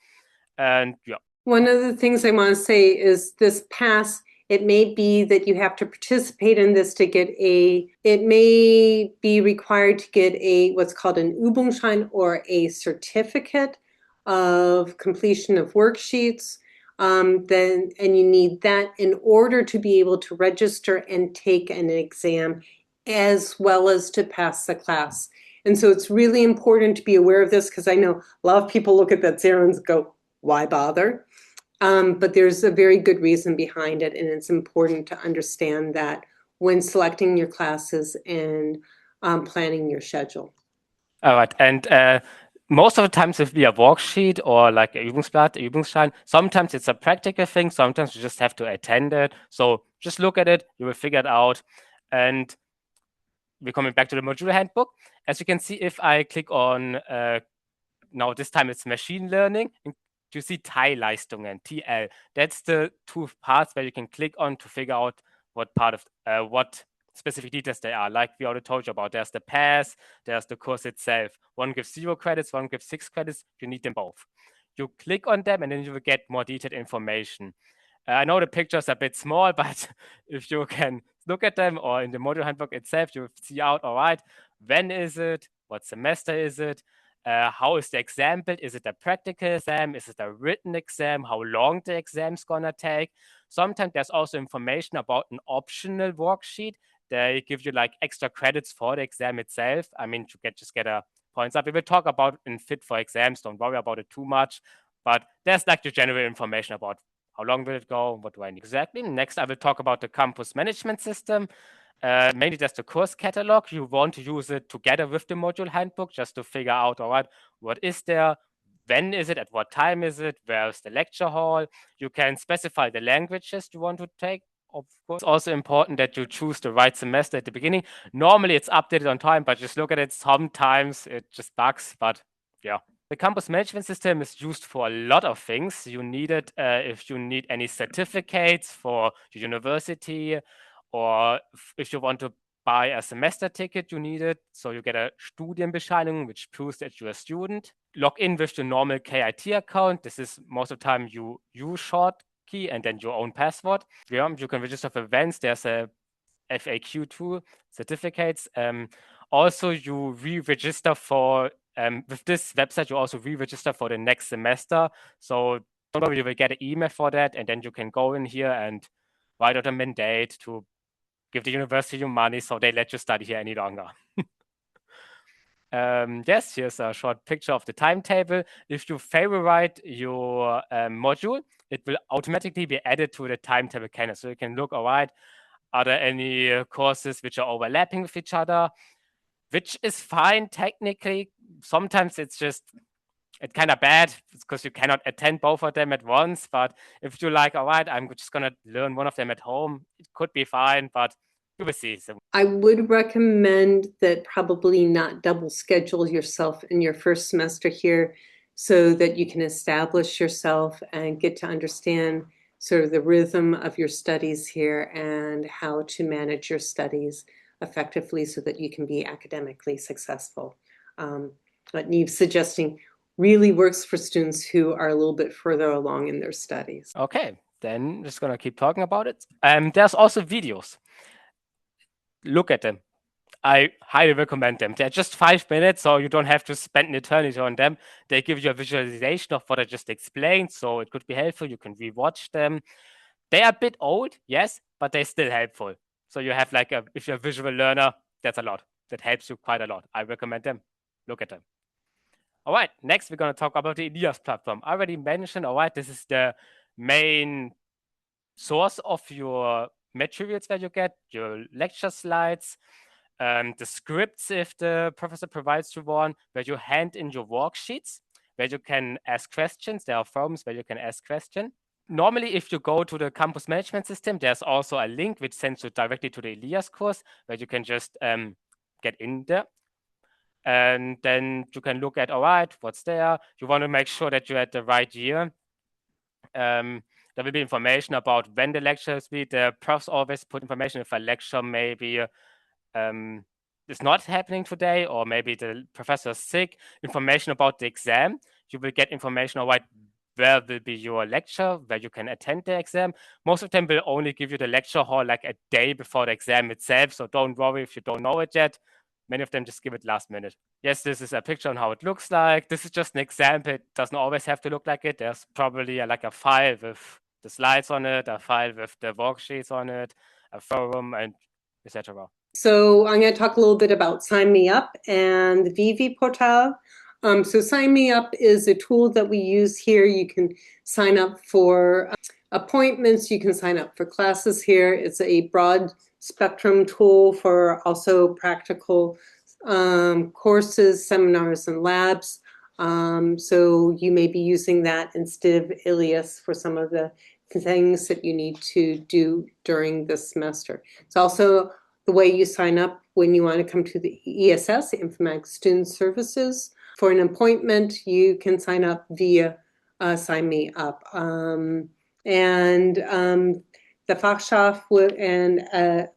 And yeah. One of the things I want to say is this pass, it may be that you have to participate in this to get it may be required to get what's called an Übungsschein or a certificate of completion of worksheets. And you need that in order to be able to register and take an exam as well as to pass the class. And so it's really important to be aware of this because I know a lot of people look at that zero and go, why bother? But there's a very good reason behind it, and it's important to understand that when selecting your classes and planning your schedule. All right, and most of the times it will be a worksheet or like a Übungsblatt, Übungsschein. Sometimes it's a practical thing. Sometimes you just have to attend it. So just look at it. You will figure it out. And we're coming back to the module handbook. As you can see, if I click on, now this time it's machine learning, you see Teilleistungen, TL. That's the 2 parts where you can click on to figure out what part of what specific details they are. Like we already told you about, there's the pass, there's the course itself. One gives 0 credits, one gives 6 credits. You need them both. You click on them and then you will get more detailed information. I know the picture's a bit small, but if you can look at them or in the module handbook itself, you see out, all right, when is it? What semester is it? How is the exam built? Is it a practical exam? Is it a written exam? How long the exam's gonna take? Sometimes there's also information about an optional worksheet. They give you like extra credits for the exam itself. I mean, you just get a points up. We will talk about in Fit for Exams. Don't worry about it too much. But there's like the general information about how long will it go? What do I need exactly? Next, I will talk about the campus management system. Mainly just the course catalog. You want to use it together with the module handbook just to figure out, all right, what is there? When is it? At what time is it? Where's the lecture hall? You can specify the languages you want to take. Of course, it's also important that you choose the right semester at the beginning. Normally, it's updated on time, but just look at it. Sometimes it just bugs, but yeah. The campus management system is used for a lot of things. You need it if you need any certificates for your university, Or if you want to buy a semester ticket, you need it. So you get a Studienbescheinigung, which proves that you're a student. Log in with your normal KIT account. This is most of the time you use short key and then your own password. Yeah, you can register for events. There's a FAQ tool, certificates. Also, you re-register for, with this website, you also re-register for the next semester. So don't worry, you will get an email for that, and then you can go in here and write out a mandate to give the university your money so they let you study here any longer. Yes, here's a short picture of the timetable. If you favorite your module, it will automatically be added to the timetable calendar. So you can look, all right, are there any courses which are overlapping with each other? Which is fine technically. Sometimes it's kind of bad because you cannot attend both of them at once. But if you like, all right, I'm just going to learn one of them at home, it could be fine, but you will see. So I would recommend that probably not double schedule yourself in your first semester here so that you can establish yourself and get to understand sort of the rhythm of your studies here and how to manage your studies effectively so that you can be academically successful. What Neve's suggesting really works for students who are a little bit further along in their studies. Okay, then just going to keep talking about it. There's also videos. Look at them. I highly recommend them. They're just 5 minutes, so you don't have to spend an eternity on them. They give you a visualization of what I just explained, so it could be helpful. You can rewatch them. They are a bit old, yes, but they're still helpful. So you have like if you're a visual learner, that's a lot. That helps you quite a lot. I recommend them. Look at them. All right, next we're going to talk about the Elias platform. I already mentioned, all right, this is the main source of your materials that you get, your lecture slides, the scripts if the professor provides you one, where you hand in your worksheets, where you can ask questions. There are forums where you can ask questions. Normally, if you go to the campus management system, there's also a link which sends you directly to the Elias course, where you can just get in there. And then you can look at, all right, what's there? You want to make sure that you're at the right year. There will be information about when the lectures be. The profs always put information if a lecture maybe is not happening today, or maybe the professor is sick. Information about the exam. You will get information about where will be your lecture, where you can attend the exam. Most of them will only give you the lecture hall like a day before the exam itself, so don't worry if you don't know it yet. Many of them just give it last minute. Yes, this is a picture on how it looks like. This is just an example. It doesn't always have to look like it. There's probably like a file with the slides on it, a file with the worksheets on it, a forum, and etc. So I'm going to talk a little bit about Sign Me Up and the VV portal. So Sign Me Up is a tool that we use here. You can sign up for appointments. You can sign up for classes here. It's a broad spectrum tool for also practical courses, seminars, and labs. So you may be using that instead of Ilias for some of the things that you need to do during the semester. It's also the way you sign up when you want to come to the ESS, the Informatics Student Services. For an appointment, you can sign up via Sign Me Up. The Fachschaft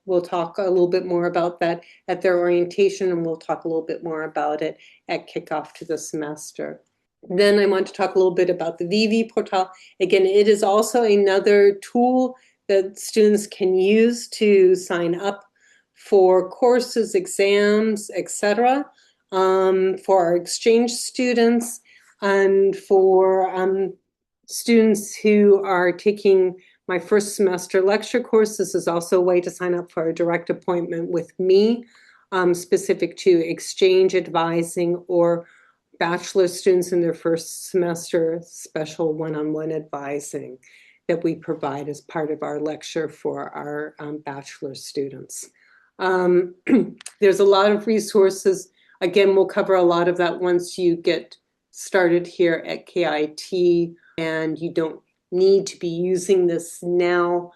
will talk a little bit more about that at their orientation, and we'll talk a little bit more about it at kickoff to the semester. Then I want to talk a little bit about the VV portal. Again, it is also another tool that students can use to sign up for courses, exams, etc. For our exchange students and for students who are taking my first semester lecture course. This is also a way to sign up for a direct appointment with me, specific to exchange advising or bachelor students in their first semester special one-on-one advising that we provide as part of our lecture for our bachelor students. There's a lot of resources. Again, we'll cover a lot of that once you get started here at KIT, and you don't need to be using this now,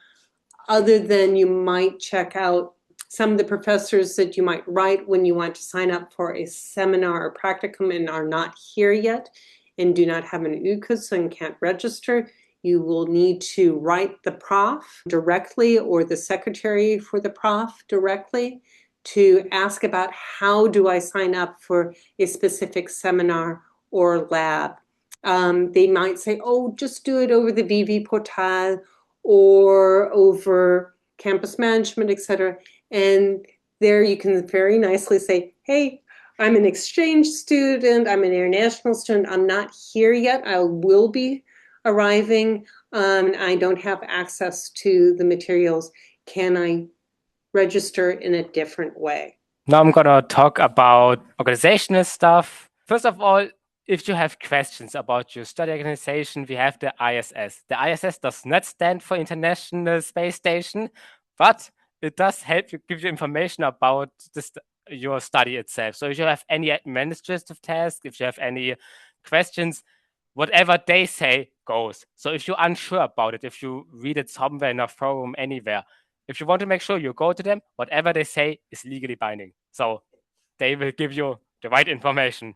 other than you might check out some of the professors that you might write when you want to sign up for a seminar or practicum and are not here yet and do not have an UCAS and can't register. You will need to write the prof directly or the secretary for the prof directly to ask about how do I sign up for a specific seminar or lab. They might say, oh, just do it over the VV Portal or over campus management, etc. And there you can very nicely say, hey, I'm an exchange student, I'm an international student, I'm not here yet, I will be arriving, I don't have access to the materials. Can I register in a different way? Now I'm gonna talk about organizational stuff. First of all, if you have questions about your study organization, we have the ISS. The ISS does not stand for International Space Station, but it does help you, give you information about your study itself. So if you have any administrative tasks, if you have any questions, whatever they say goes. So if you're unsure about it, if you read it somewhere in a forum, anywhere, if you want to make sure you go to them, whatever they say is legally binding. So they will give you the right information,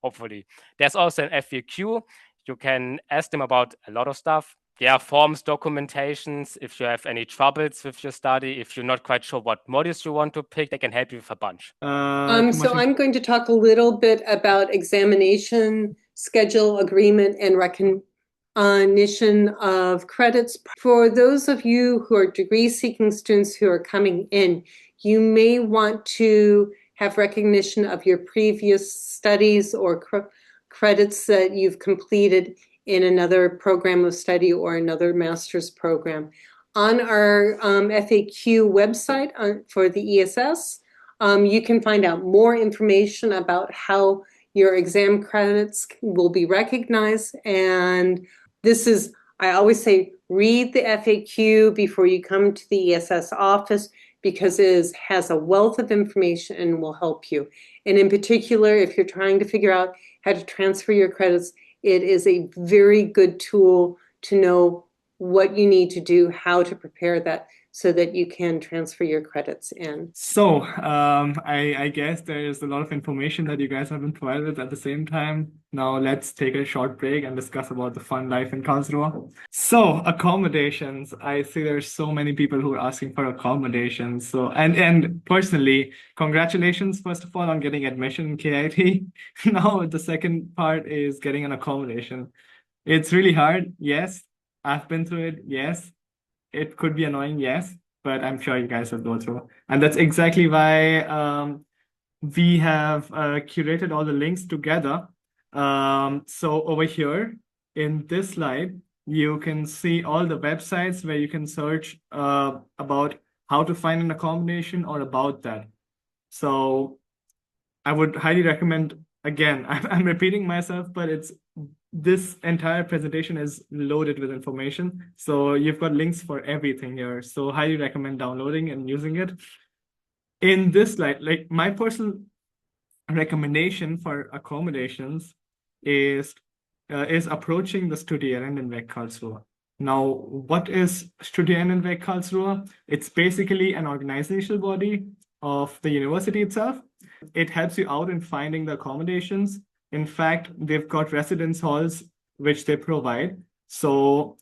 hopefully. There's also an FAQ. You can ask them about a lot of stuff. There are forms, documentations. If you have any troubles with your study, if you're not quite sure what modules you want to pick, they can help you with a bunch. So I'm going to talk a little bit about examination, schedule, agreement, and recognition of credits. For those of you who are degree-seeking students who are coming in, you may want to have recognition of your previous studies or credits that you've completed in another program of study or another master's program. On our FAQ website for the ESS, you can find out more information about how your exam credits will be recognized. And this is, I always say, read the FAQ before you come to the ESS office because it has a wealth of information and will help you. And in particular, if you're trying to figure out how to transfer your credits, it is a very good tool to know what you need to do, how to prepare that so that you can transfer your credits in. So I guess there is a lot of information that you guys have been provided at the same time. Now let's take a short break and discuss about the fun life in Karlsruhe. So accommodations. I see there's so many people who are asking for accommodations. So and personally, congratulations first of all on getting admission in KIT. Now the second part is getting an accommodation. It's really hard. Yes, I've been through it. Yes. It could be annoying, yes, but I'm sure you guys will go through. And that's exactly why we have curated all the links together. So over here in this slide, you can see all the websites where you can search about how to find an accommodation or about that. So I would highly recommend, again, I'm repeating myself, but this entire presentation is loaded with information. So you've got links for everything here. So highly recommend downloading and using it. In this slide, like my personal recommendation for accommodations is approaching the Studierendenweg Karlsruhe. Now, what is Studierendenweg Karlsruhe? It's basically an organizational body of the university itself. It helps you out in finding the accommodations. In fact, they've got residence halls which they provide. So,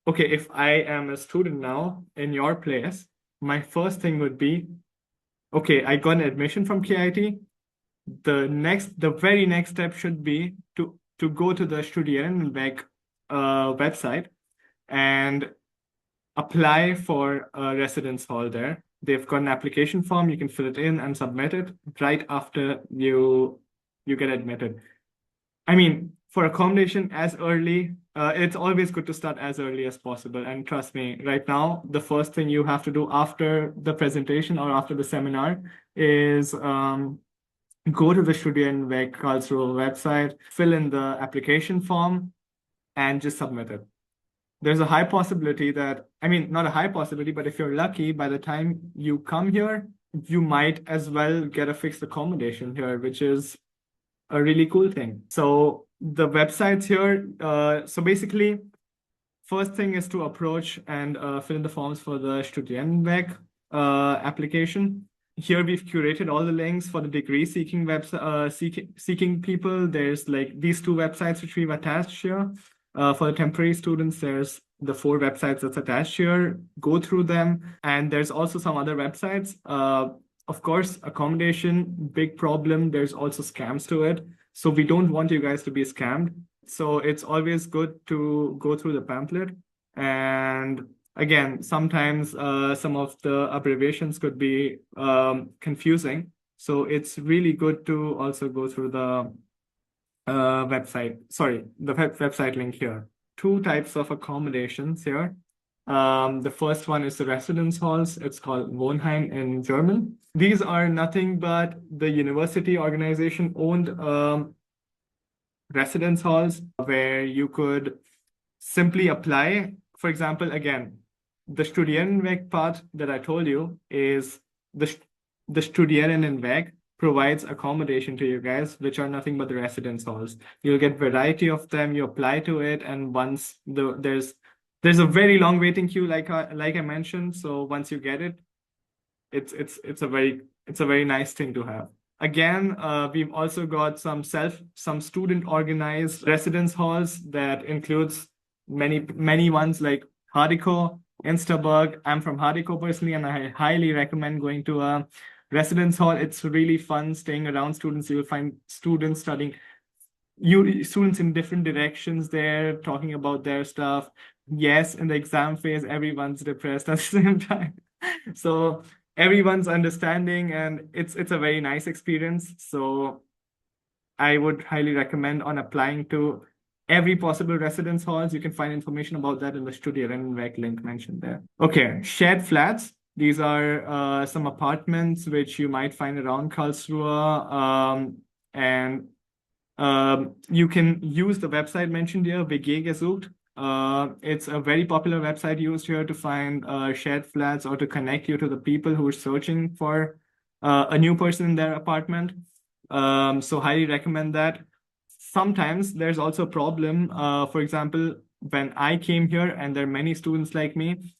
okay, if I am a student now in your place, my first thing would be, okay, I got an admission from KIT. The very next step should be to go to the Studierendenweg website and apply for a residence hall there. They've got an application form. You can fill it in and submit it right after you get admitted. I mean, for accommodation as early, it's always good to start as early as possible. And trust me, right now, the first thing you have to do after the presentation or after the seminar is go to the Studierendenweg Karlsruhe website, fill in the application form, and just submit it. There's a high possibility that, I mean, not a high possibility, but if you're lucky, by the time you come here, you might as well get a fixed accommodation here, which is a really cool thing. So the websites here, so basically, first thing is to approach and fill in the forms for the Studierendenweg application. Here we've curated all the links for the degree seeking seeking people. There's like these two websites which we've attached here. For the temporary students, there's the 4 websites that's attached here. Go through them. And there's also some other websites. Of course, accommodation, big problem. There's also scams to it. So we don't want you guys to be scammed. So it's always good to go through the pamphlet. And again, sometimes some of the abbreviations could be confusing. So it's really good to also go through the website link here. 2 types of accommodations here. The first one is the residence halls. It's called Wohnheim in German. These are nothing but the university organization owned residence halls where you could simply apply. For example, again, the Studienweg part that I told you is the Studienenweg provides accommodation to you guys, which are nothing but the residence halls. You'll get variety of them. You apply to it, and once there's a very long waiting queue, like I mentioned. So once you get it, it's a very nice thing to have. Again, we've also got some student organized residence halls that includes many ones like Hardiko, Insterburg. I'm from Hardiko personally, and I highly recommend going to a residence hall. It's really fun staying around students. You'll find students students in different directions there, talking about their stuff. Yes, in the exam phase, everyone's depressed at the same time. So everyone's understanding, and it's a very nice experience. So I would highly recommend on applying to every possible residence halls. You can find information about that in the Studienweg link mentioned there. Okay, shared flats. These are some apartments which you might find around Karlsruhe, and you can use the website mentioned here, WG gesucht. It's a very popular website used here to find shared flats or to connect you to the people who are searching for a new person in their apartment. So highly recommend that. Sometimes there's also a problem. For example, when I came here, and there are many students like me,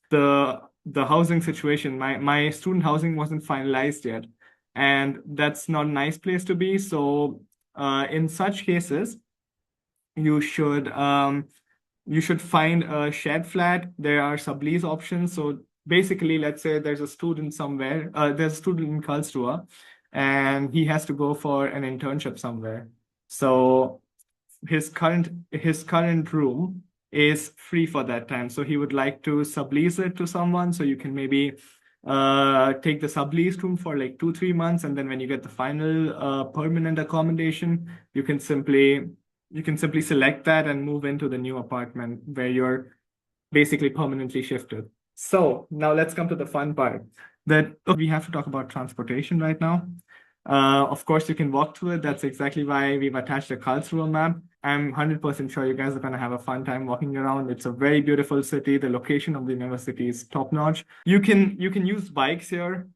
the housing situation, my student housing wasn't finalized yet, and that's not a nice place to be. So in such cases, you should find a shared flat. There are sublease options. So basically, let's say there's a student somewhere, there's a student in Karlsruhe, and he has to go for an internship somewhere. So his current room is free for that time. So he would like to sublease it to someone. So you can maybe take the subleased room for like 2-3 months, and then when you get the final permanent accommodation, you can simply select that and move into the new apartment where you're basically permanently shifted. So now let's come to the fun part. That we have to talk about transportation right now. Of course, you can walk through it. That's exactly why we've attached a Karlsruhe map. I'm 100% sure you guys are going to have a fun time walking around. It's a very beautiful city. The location of the university is top-notch. You can use bikes here.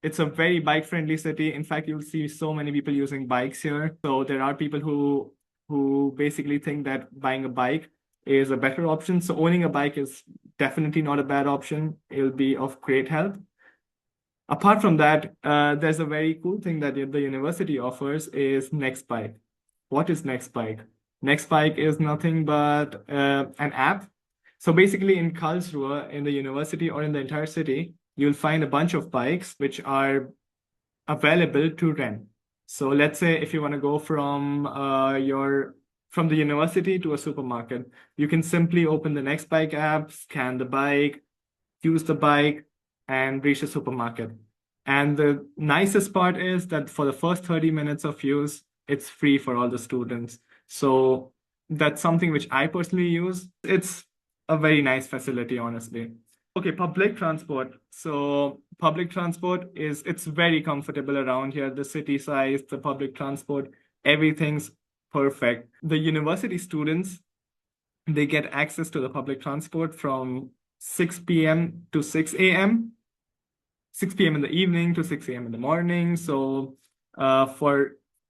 It's a very bike-friendly city. In fact, you'll see so many people using bikes here. So there are people who basically think that buying a bike is a better option. So owning a bike is definitely not a bad option. It'll be of great help. Apart from that, there's a very cool thing that the university offers is NextBike. What is NextBike? NextBike is nothing but an app. So basically in Karlsruhe, in the university or in the entire city, you'll find a bunch of bikes which are available to rent. So let's say if you want to go from the university to a supermarket, you can simply open the NextBike app, scan the bike, use the bike, and reach the supermarket. And the nicest part is that for the first 30 minutes of use, it's free for all the students. So that's something which I personally use. It's a very nice facility, honestly. Okay, public transport. So public transport it's very comfortable around here. The city size, the public transport, everything's perfect. The university students, they get access to the public transport from 6 p.m. to 6 a.m. 6 p.m. in the evening to 6 a.m. in the morning. So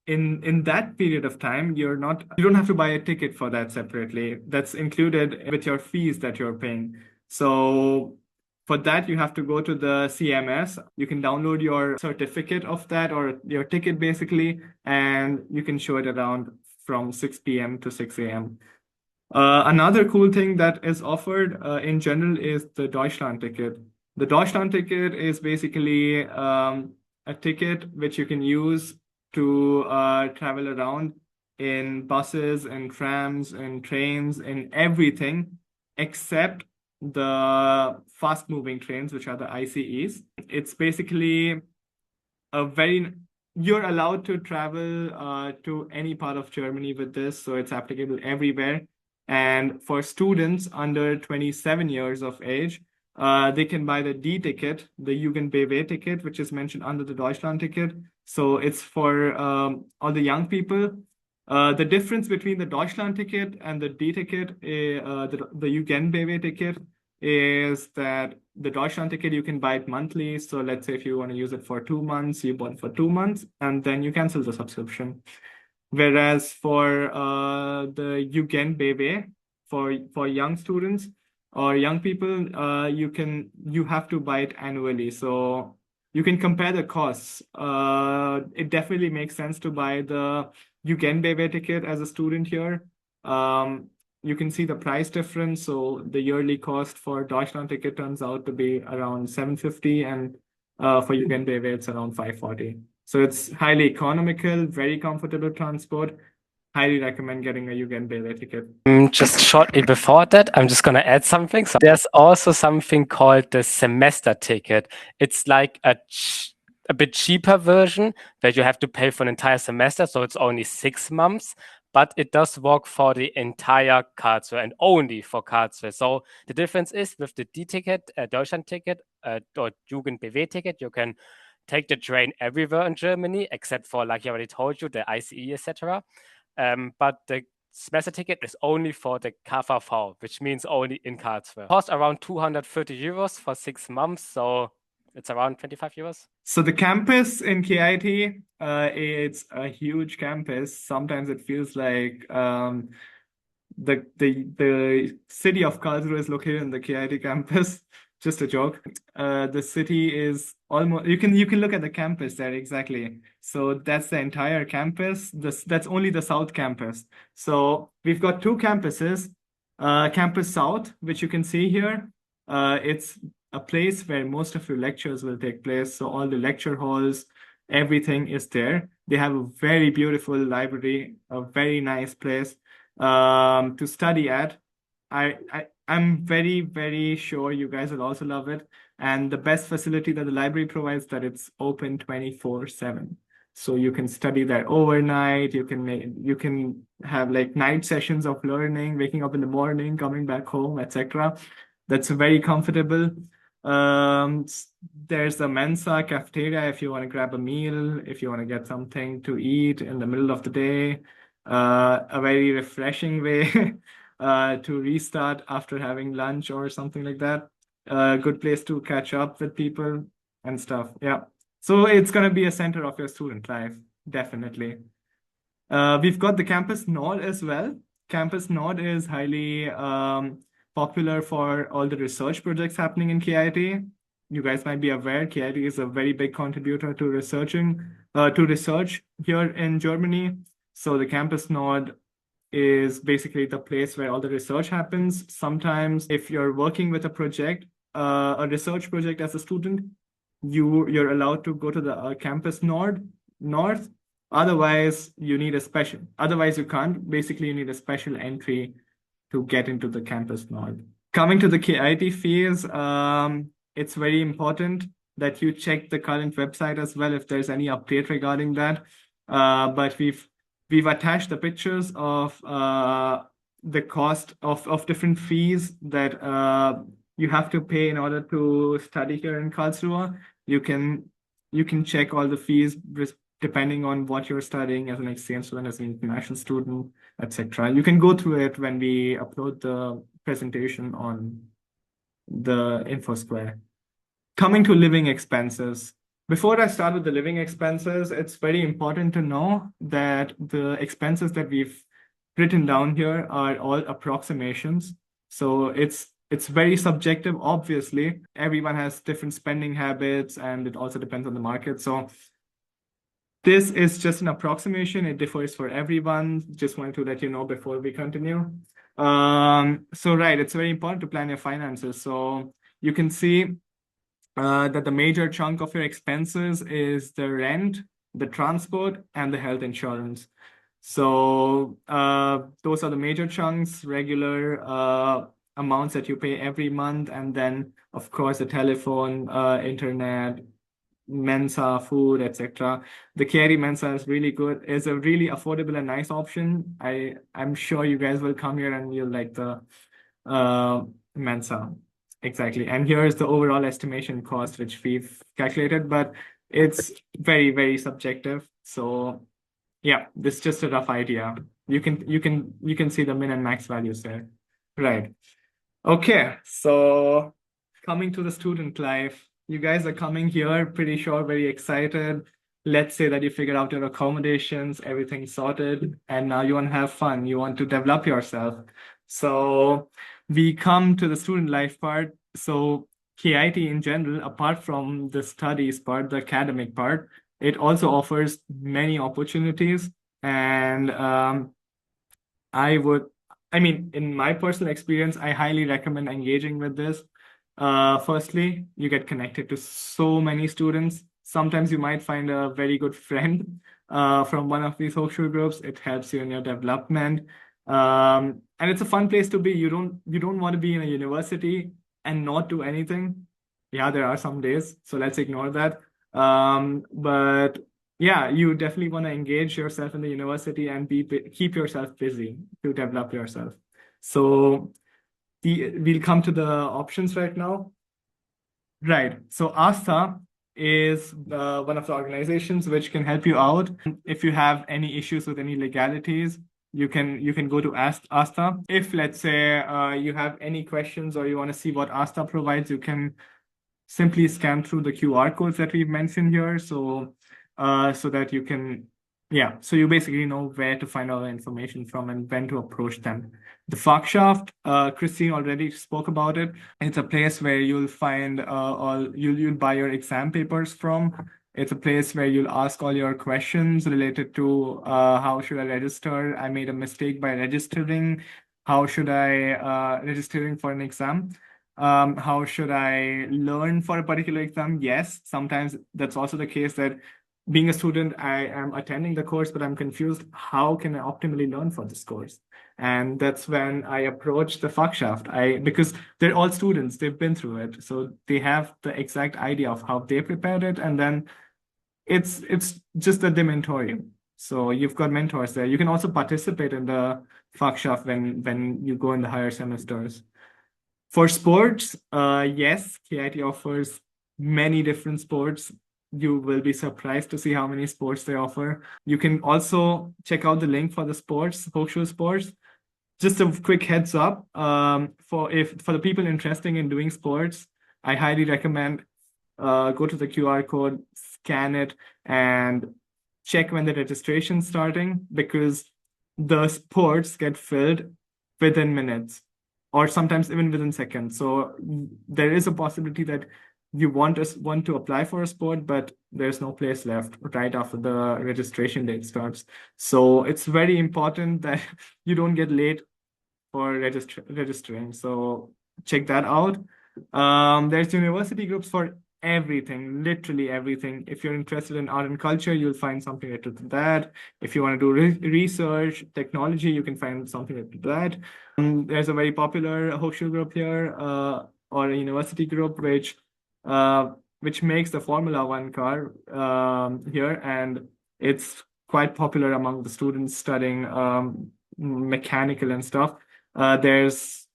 in that period of time, you don't have to buy a ticket for that separately. That's included with your fees that you're paying. So for that, you have to go to the CMS. You can download your certificate of that, or your ticket basically, and you can show it around from 6 p.m. to 6 a.m. Another cool thing that is offered in general is the Deutschland ticket. The Deutschland ticket is basically a ticket which you can use to travel around in buses and trams and trains and everything except the fast-moving trains, which are the ICEs. It's basically you're allowed to travel to any part of Germany with this, so it's applicable everywhere. And for students under 27 years of age, they can buy the D ticket, the Jugendbw ticket, which is mentioned under the Deutschland ticket. So it's for all the young people. The difference between the Deutschland ticket and the D ticket, the Jugendbw ticket, is that the Deutschland ticket, you can buy it monthly. So let's say if you want to use it for 2 months, you bought it for 2 months, and then you cancel the subscription. Whereas for the Jugendbw, for young students or young people, you have to buy it annually. So you can compare the costs. It definitely makes sense to buy the Jugendbw ticket as a student here. You can see the price difference. So the yearly cost for Deutschland ticket turns out to be around 750, and for Jugendbw it's around 540. So it's highly economical, very comfortable transport. Highly recommend getting a Jugendbw ticket. Just shortly before that, I'm just going to add something. So there's also something called the semester ticket. It's like a bit cheaper version that you have to pay for an entire semester. So it's only 6 months, but it does work for the entire Karlsruhe and only for Karlsruhe. So the difference is with the D ticket, Deutschland ticket, or Jugendbw ticket, you can take the train everywhere in Germany, except for, like I already told you, the ICE, etc. But the semester ticket is only for the KVV, which means only in Karlsruhe. It costs around 230 euros for 6 months, so it's around 25 euros. So the campus in KIT, it's a huge campus. Sometimes it feels like the city of Karlsruhe is located in the KIT campus. Just a joke. The city is almost, you can look at the campus there exactly. So that's the entire campus. That's only the South campus. So we've got 2 campuses. Campus South, which you can see here. It's a place where most of your lectures will take place. So all the lecture halls, everything is there. They have a very beautiful library, a very nice place to study at. I'm very, very sure you guys will also love it. And the best facility that the library provides, that it's open 24/7. So you can study there overnight. You can have like night sessions of learning, waking up in the morning, coming back home, etc. That's very comfortable. There's a Mensa cafeteria if you want to grab a meal, if you want to get something to eat in the middle of the day. A very refreshing way to restart after having lunch or something like that. A good place to catch up with people and stuff. Yeah. So it's going to be a center of your student life, definitely. We've got the Campus Nord as well. Campus Nord is highly popular for all the research projects happening in KIT. You guys might be aware, KIT is a very big contributor to research here in Germany. So the Campus Nord is basically the place where all the research happens. Sometimes if you're working with a project, a research project as a student, you're allowed to go to the Campus North. Otherwise, you can't. Basically, you need a special entry to get into the Campus North. Coming to the KIT fees, it's very important that you check the current website as well if there's any update regarding that. But we've attached the pictures of the cost of different fees that you have to pay in order to study here in Karlsruhe. You can check all the fees depending on what you're studying as an exchange student, as an international student, etc. You can go through it when we upload the presentation on the InfoSquare. Coming to living expenses. Before I start with the living expenses, it's very important to know that the expenses that we've written down here are all approximations. So it's very subjective, obviously. Everyone has different spending habits, and it also depends on the market. So this is just an approximation. It differs for everyone. Just wanted to let you know before we continue. So right, it's very important to plan your finances. So you can see that the major chunk of your expenses is the rent, the transport, and the health insurance. So those are the major chunks, regular amounts that you pay every month, and then of course the telephone, internet, Mensa, food, etc. The KIT Mensa is really good. It's a really affordable and nice option. I'm sure you guys will come here and you'll like the Mensa. Exactly. And here's the overall estimation cost, which we've calculated, but it's very, very subjective. So yeah, this is just a rough idea. You can see the min and max values there. Right. Okay, so coming to the student life, you guys are coming here pretty sure, very excited. Let's say that you figured out your accommodations, everything's sorted, and now you want to have fun. You want to develop yourself. So we come to the student life part. So KIT in general, apart from the studies part, the academic part, it also offers many opportunities. And I mean, in my personal experience, I highly recommend engaging with this. Firstly, you get connected to so many students. Sometimes you might find a very good friend from one of these social groups. It helps you in your development. And it's a fun place to be. You don't want to be in a university and not do anything. Yeah, there are some days, so let's ignore that. But yeah, you definitely want to engage yourself in the university and keep yourself busy to develop yourself. So we'll come to the options right now. Right. So ASTA is one of the organizations which can help you out. If you have any issues with any legalities, you can go to ASTA. If let's say you have any questions or you want to see what ASTA provides, you can simply scan through the QR codes that we've mentioned here. So that you can, yeah, so you basically know where to find all the information from and when to approach them. The Fachschaft, Christine already spoke about it. It's a place where you'll find you'll buy your exam papers from. It's a place where you'll ask all your questions related to how should I register? I made a mistake by registering. How should I registering for an exam? How should I learn for a particular exam? Yes, sometimes that's also the case that being a student, I am attending the course, but I'm confused. How can I optimally learn for this course? And that's when I approach the Fachschaft. Because they're all students, they've been through it. So they have the exact idea of how they prepared it. And then it's just that they mentor you. So you've got mentors there. You can also participate in the Fachschaft when you go in the higher semesters. For sports, yes, KIT offers many different sports. You will be surprised to see how many sports they offer. You can also check out the link for the sports, Hochschul Sports. Just a quick heads up, for the people interested in doing sports, I highly recommend go to the QR code, scan it, and check when the registration's starting, because the sports get filled within minutes or sometimes even within seconds. So there is a possibility that you want to apply for a sport, but there's no place left right after the registration date starts. So it's very important that you don't get late for registering. So check that out. There's university groups for everything, literally everything. If you're interested in art and culture, you'll find something related to that. If you want to do research, technology, you can find something related to that. There's a very popular Hochschul group here, or a university group, which makes the Formula One car here, and it's quite popular among the students studying mechanical and stuff. There's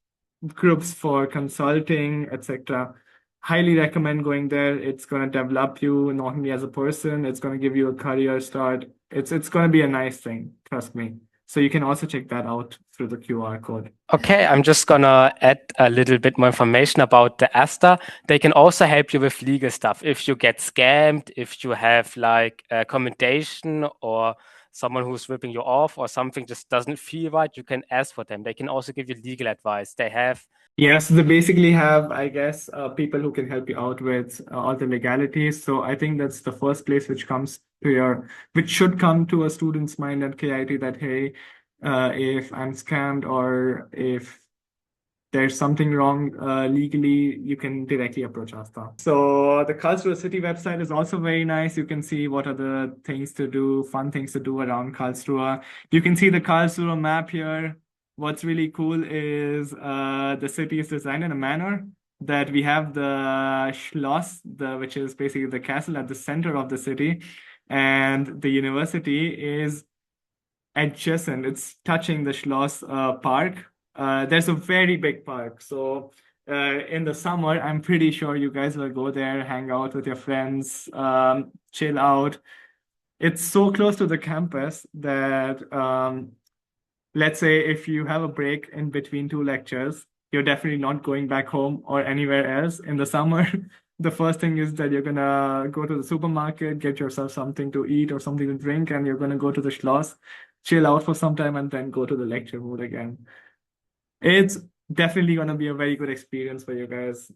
groups for consulting, etc. Highly recommend going there. It's going to develop you not only as a person, it's going to give you a career start. It's going to be a nice thing, trust me. So you can also check that out through the QR code. Okay, I'm just gonna add a little bit more information about the ASTA. They can also help you with legal stuff. If you get scammed, if you have like a commendation or someone who's ripping you off or something just doesn't feel right, you can ask for them. They can also give you legal advice. They have Yes, they basically have, I guess, people who can help you out with all the legalities. So I think that's the first place which should come to a student's mind at KIT, that, hey, if I'm scammed or if there's something wrong legally, you can directly approach Asta. So the Karlsruhe city website is also very nice. You can see what are the things to do, fun things to do around Karlsruhe. You can see the Karlsruhe map here. What's really cool is the city is designed in a manner that we have the Schloss, which is basically the castle at the center of the city, and the university is adjacent. It's touching the Schloss park. There's a very big park. So in the summer, I'm pretty sure you guys will go there, hang out with your friends, chill out. It's so close to the campus that let's say if you have a break in between two lectures, you're definitely not going back home or anywhere else in the summer. The first thing is that you're gonna go to the supermarket, get yourself something to eat or something to drink, and you're gonna go to the Schloss, chill out for some time, and then go to the lecture mode again. It's definitely gonna be a very good experience for you guys.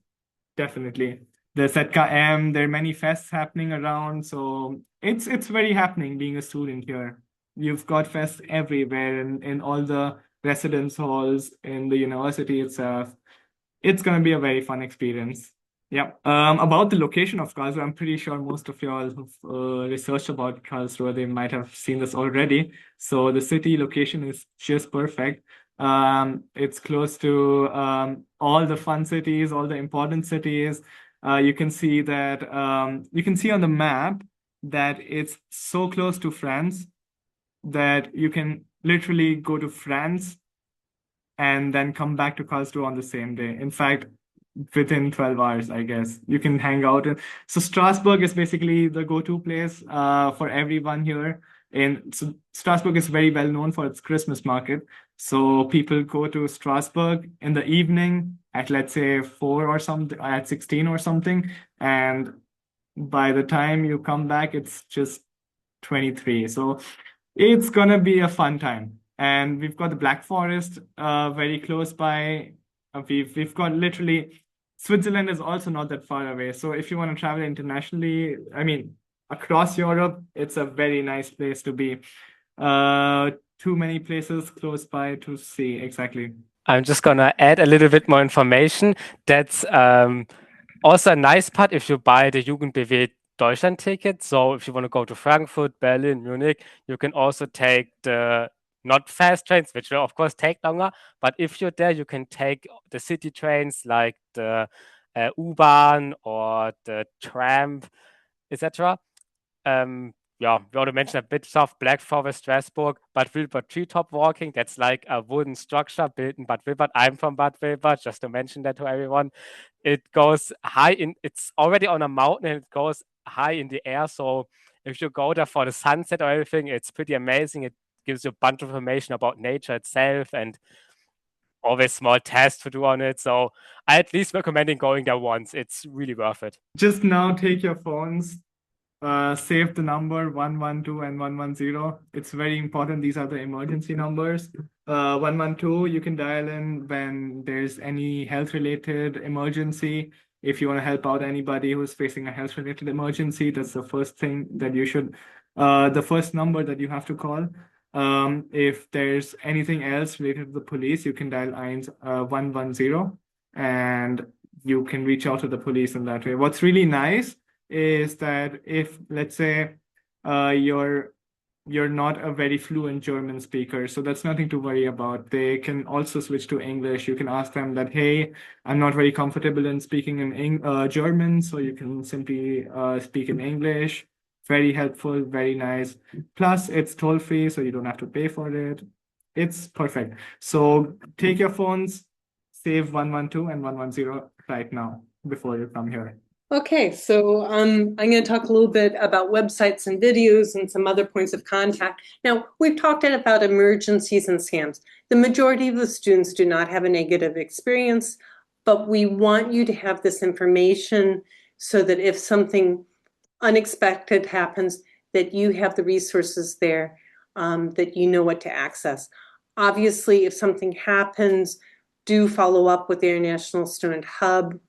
Definitely. The ZKM, there are many fests happening around, so it's very happening being a student here. You've got fests everywhere in all the residence halls in the university itself. It's gonna be a very fun experience. Yeah. About the location of Karlsruhe, I'm pretty sure most of y'all who've researched about Karlsruhe, they might have seen this already. So the city location is just perfect. It's close to all the fun cities, all the important cities. You can see that you can see on the map that it's so close to France that you can literally go to France and then come back to Karlsruhe on the same day. In fact, within 12 hours, I guess. You can hang out. So Strasbourg is basically the go-to place for everyone here. And so Strasbourg is very well known for its Christmas market. So people go to Strasbourg in the evening at, let's say, 4 or something, at 16 or something. And by the time you come back, it's just 23. So it's gonna be a fun time. And we've got the Black Forest very close by. We've got literally Switzerland is also not that far away. So if you want to travel internationally, I mean, across Europe, it's a very nice place to be. Too many places close by to see exactly. I'm just gonna add a little bit more information. That's also a nice part if you buy the Jugendbw Deutschland ticket. So if you want to go to Frankfurt, Berlin, Munich, you can also take the not fast trains, which will of course take longer. But if you're there, you can take the city trains like the U-Bahn or the tram, etc. Yeah, we already mentioned a bit of Black Forest, Strasbourg, Bad Wilbert treetop walking. That's like a wooden structure built in Bad Wilbert. I'm from Bad Wilbert, just to mention that to everyone. It goes high in, it's already on a mountain and it goes high in the air. So if you go there for the sunset or anything, it's pretty amazing. It gives you a bunch of information about nature itself and always small tests to do on it. So I at least recommending going there once. It's really worth it. Just now take your phones, save the number 112 and 110. It's very important. These are the emergency numbers. 112, you can dial in when there's any health-related emergency. If you want to help out anybody who's facing a health-related emergency, that's the first thing that you should, the first number that you have to call. If there's anything else related to the police, you can dial 110 and you can reach out to the police in that way. What's really nice is that if, let's say, you're not a very fluent German speaker, so that's nothing to worry about. They can also switch to English. You can ask them that, hey, I'm not very comfortable in speaking in German, so you can simply speak in English. Very helpful, very nice. Plus, it's toll-free, so you don't have to pay for it. It's perfect. So take your phones, save 112 and 110 right now before you come here. Okay, so I'm going to talk a little bit about websites and videos and some other points of contact. Now, we've talked about emergencies and scams. The majority of the students do not have a negative experience, but we want you to have this information so that if something unexpected happens, that you have the resources there, that you know what to access. Obviously, if something happens, do follow up with the International Student Hub,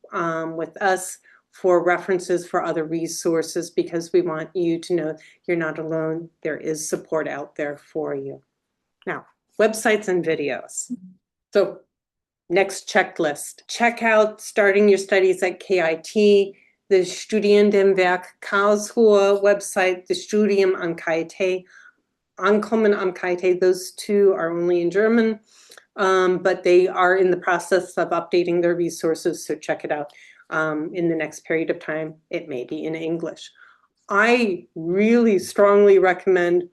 with us, for references for other resources, because we want you to know you're not alone. There is support out there for you. Now, websites and videos. So next checklist, check out starting your studies at KIT, the Studiendenwerk Karlsruhe website, the Studium am KIT, Ankommen am KIT. Those two are only in German, but they are in the process of updating their resources, so check it out. In the next period of time, it may be in English. I really strongly recommend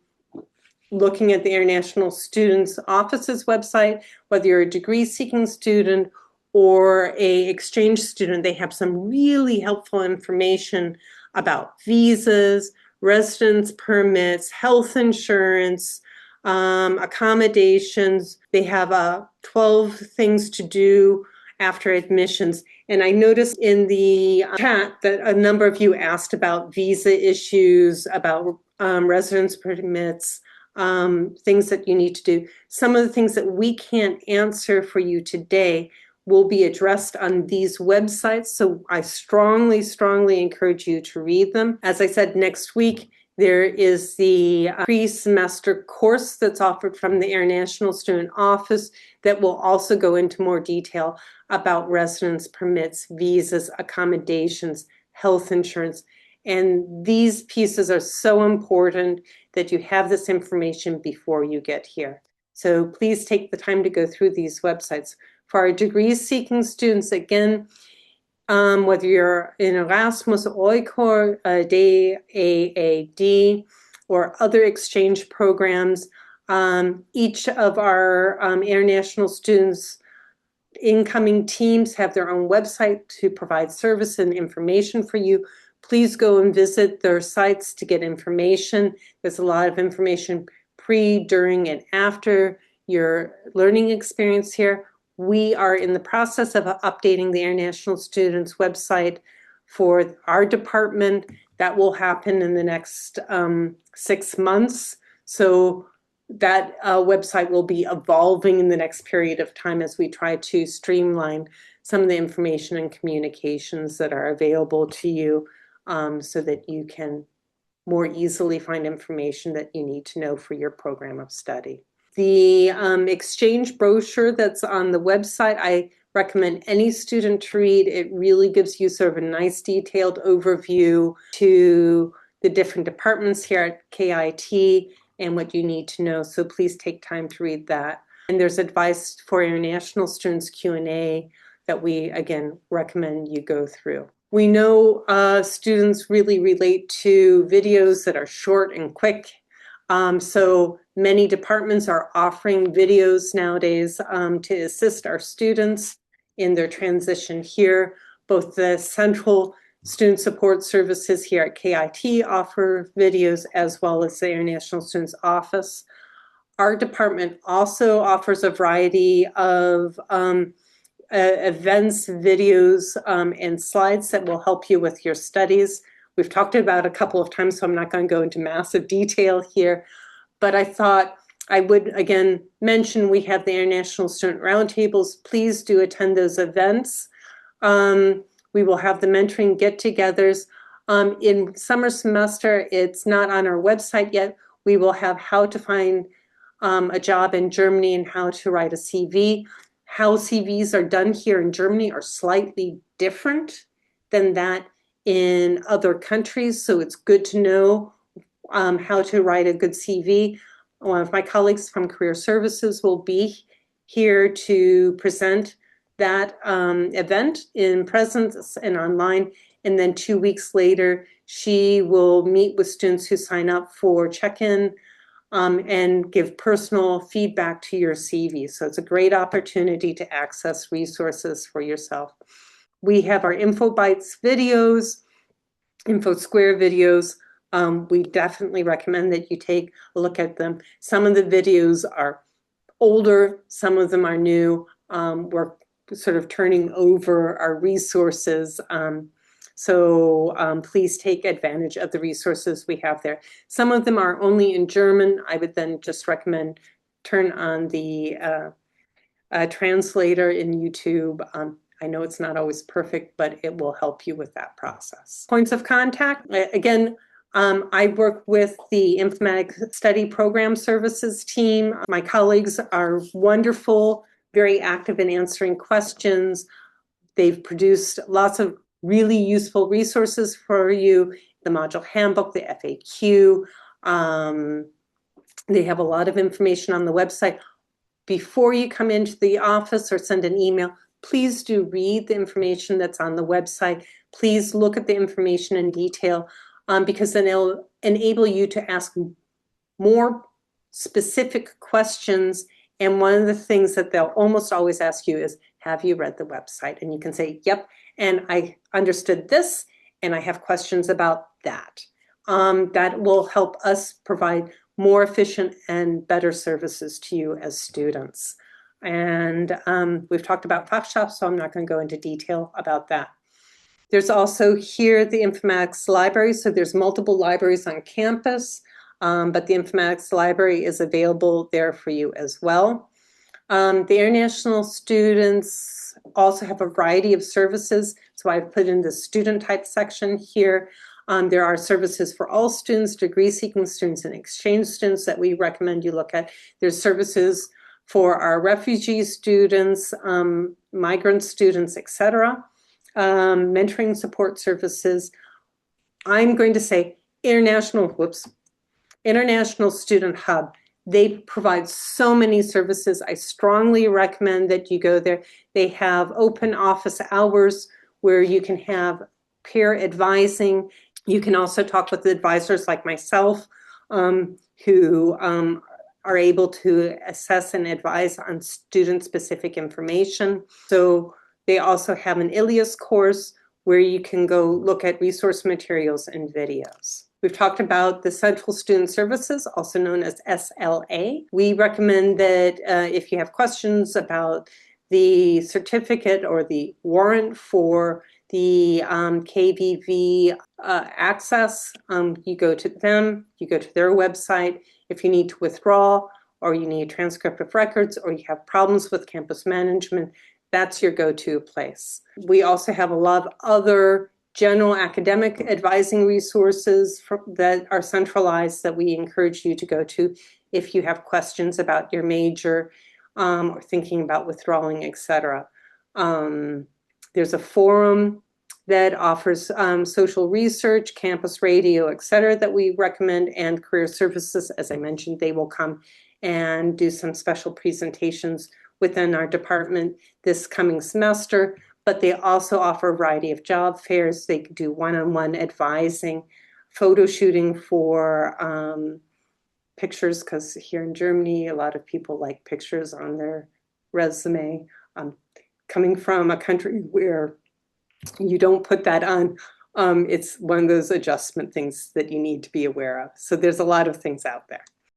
looking at the International Students Office's website, whether you're a degree-seeking student or an exchange student. They have some really helpful information about visas, residence permits, health insurance, accommodations. They have 12 things to do after admissions. And I noticed in the chat that a number of you asked about visa issues, about residence permits, things that you need to do. Some of the things that we can't answer for you today will be addressed on these websites. So I strongly, strongly encourage you to read them. As I said, next week, there is the pre-semester course that's offered from the International Student Office that will also go into more detail about residence permits, visas, accommodations, health insurance. And these pieces are so important that you have this information before you get here. So please take the time to go through these websites. For our degree-seeking students, again, whether you're in Erasmus, OICOR, DAAD, or other exchange programs, each of our international students' incoming teams have their own website to provide service and information for you. Please go and visit their sites to get information. There's a lot of information pre, during, and after your learning experience here. We are in the process of updating the International Students website for our department. That will happen in the next 6 months. So that website will be evolving in the next period of time as we try to streamline some of the information and communications that are available to you, so that you can more easily find information that you need to know for your program of study. The exchange brochure that's on the website, I recommend any student to read. It really gives you sort of a nice detailed overview to the different departments here at KIT and what you need to know. So please take time to read that. And there's advice for international students Q&A that we, again, recommend you go through. We know students really relate to videos that are short and quick. So many departments are offering videos nowadays to assist our students in their transition here. Both the Central Student Support Services here at KIT offer videos, as well as the International Students Office. Our department also offers a variety of events, videos, and slides that will help you with your studies. We've talked about a couple of times, so I'm not going to go into massive detail here, but I thought I would again mention we have the International Student Roundtables. Please do attend those events. We will have the mentoring get-togethers. In summer semester, it's not on our website yet. We will have how to find a job in Germany and how to write a CV. How CVs are done here in Germany are slightly different than that in other countries, so it's good to know how to write a good CV. One of my colleagues from Career Services will be here to present that event in presence and online, and then 2 weeks later, she will meet with students who sign up for check-in and give personal feedback to your CV. So it's a great opportunity to access resources for yourself. We have our InfoBytes videos, InfoSquare videos. We definitely recommend that you take a look at them. Some of the videos are older, some of them are new. We're sort of turning over our resources. So please take advantage of the resources we have there. Some of them are only in German. I would then just recommend turn on the translator in YouTube. I know it's not always perfect, but it will help you with that process. Points of contact. Again, I work with the Informatics Study Program Services team. My colleagues are wonderful, very active in answering questions. They've produced lots of really useful resources for you, the module handbook, the FAQ. They have a lot of information on the website. Before you come into the office or send an email, please do read the information that's on the website. Please look at the information in detail, because then it'll enable you to ask more specific questions. And one of the things that they'll almost always ask you is, have you read the website? And you can say, yep, and I understood this, and I have questions about that. That will help us provide more efficient and better services to you as students. And we've talked about Fachshops, so I'm not going to go into detail about that. There's also here the Informatics Library. So there's multiple libraries on campus, but the Informatics Library is available there for you as well. The international students also have a variety of services. So I've put in the student type section here. There are services for all students, degree-seeking students, and exchange students that we recommend you look at. There's services for our refugee students, migrant students, etc. Mentoring support services. I'm going to say International Student Hub. They provide so many services. I strongly recommend that you go there. They have open office hours where you can have peer advising. You can also talk with advisors like myself, who are able to assess and advise on student-specific information. So they also have an ILIAS course where you can go look at resource materials and videos. We've talked about the Central Student Services, also known as SLA. We recommend that if you have questions about the certificate or the warrant for the KVV access, you go to them, you go to their website. If you need to withdraw, or you need a transcript of records, or you have problems with campus management, that's your go-to place. We also have a lot of other general academic advising resources that are centralized that we encourage you to go to if you have questions about your major, or thinking about withdrawing, etc. There's a forum that offers social research, campus radio, etc. that we recommend, and career services. As I mentioned, they will come and do some special presentations within our department this coming semester, but they also offer a variety of job fairs. They do one-on-one advising, photo shooting for pictures, because here in Germany, a lot of people like pictures on their resume. Coming from a country where you don't put that on, it's one of those adjustment things that you need to be aware of. So there's a lot of things out there.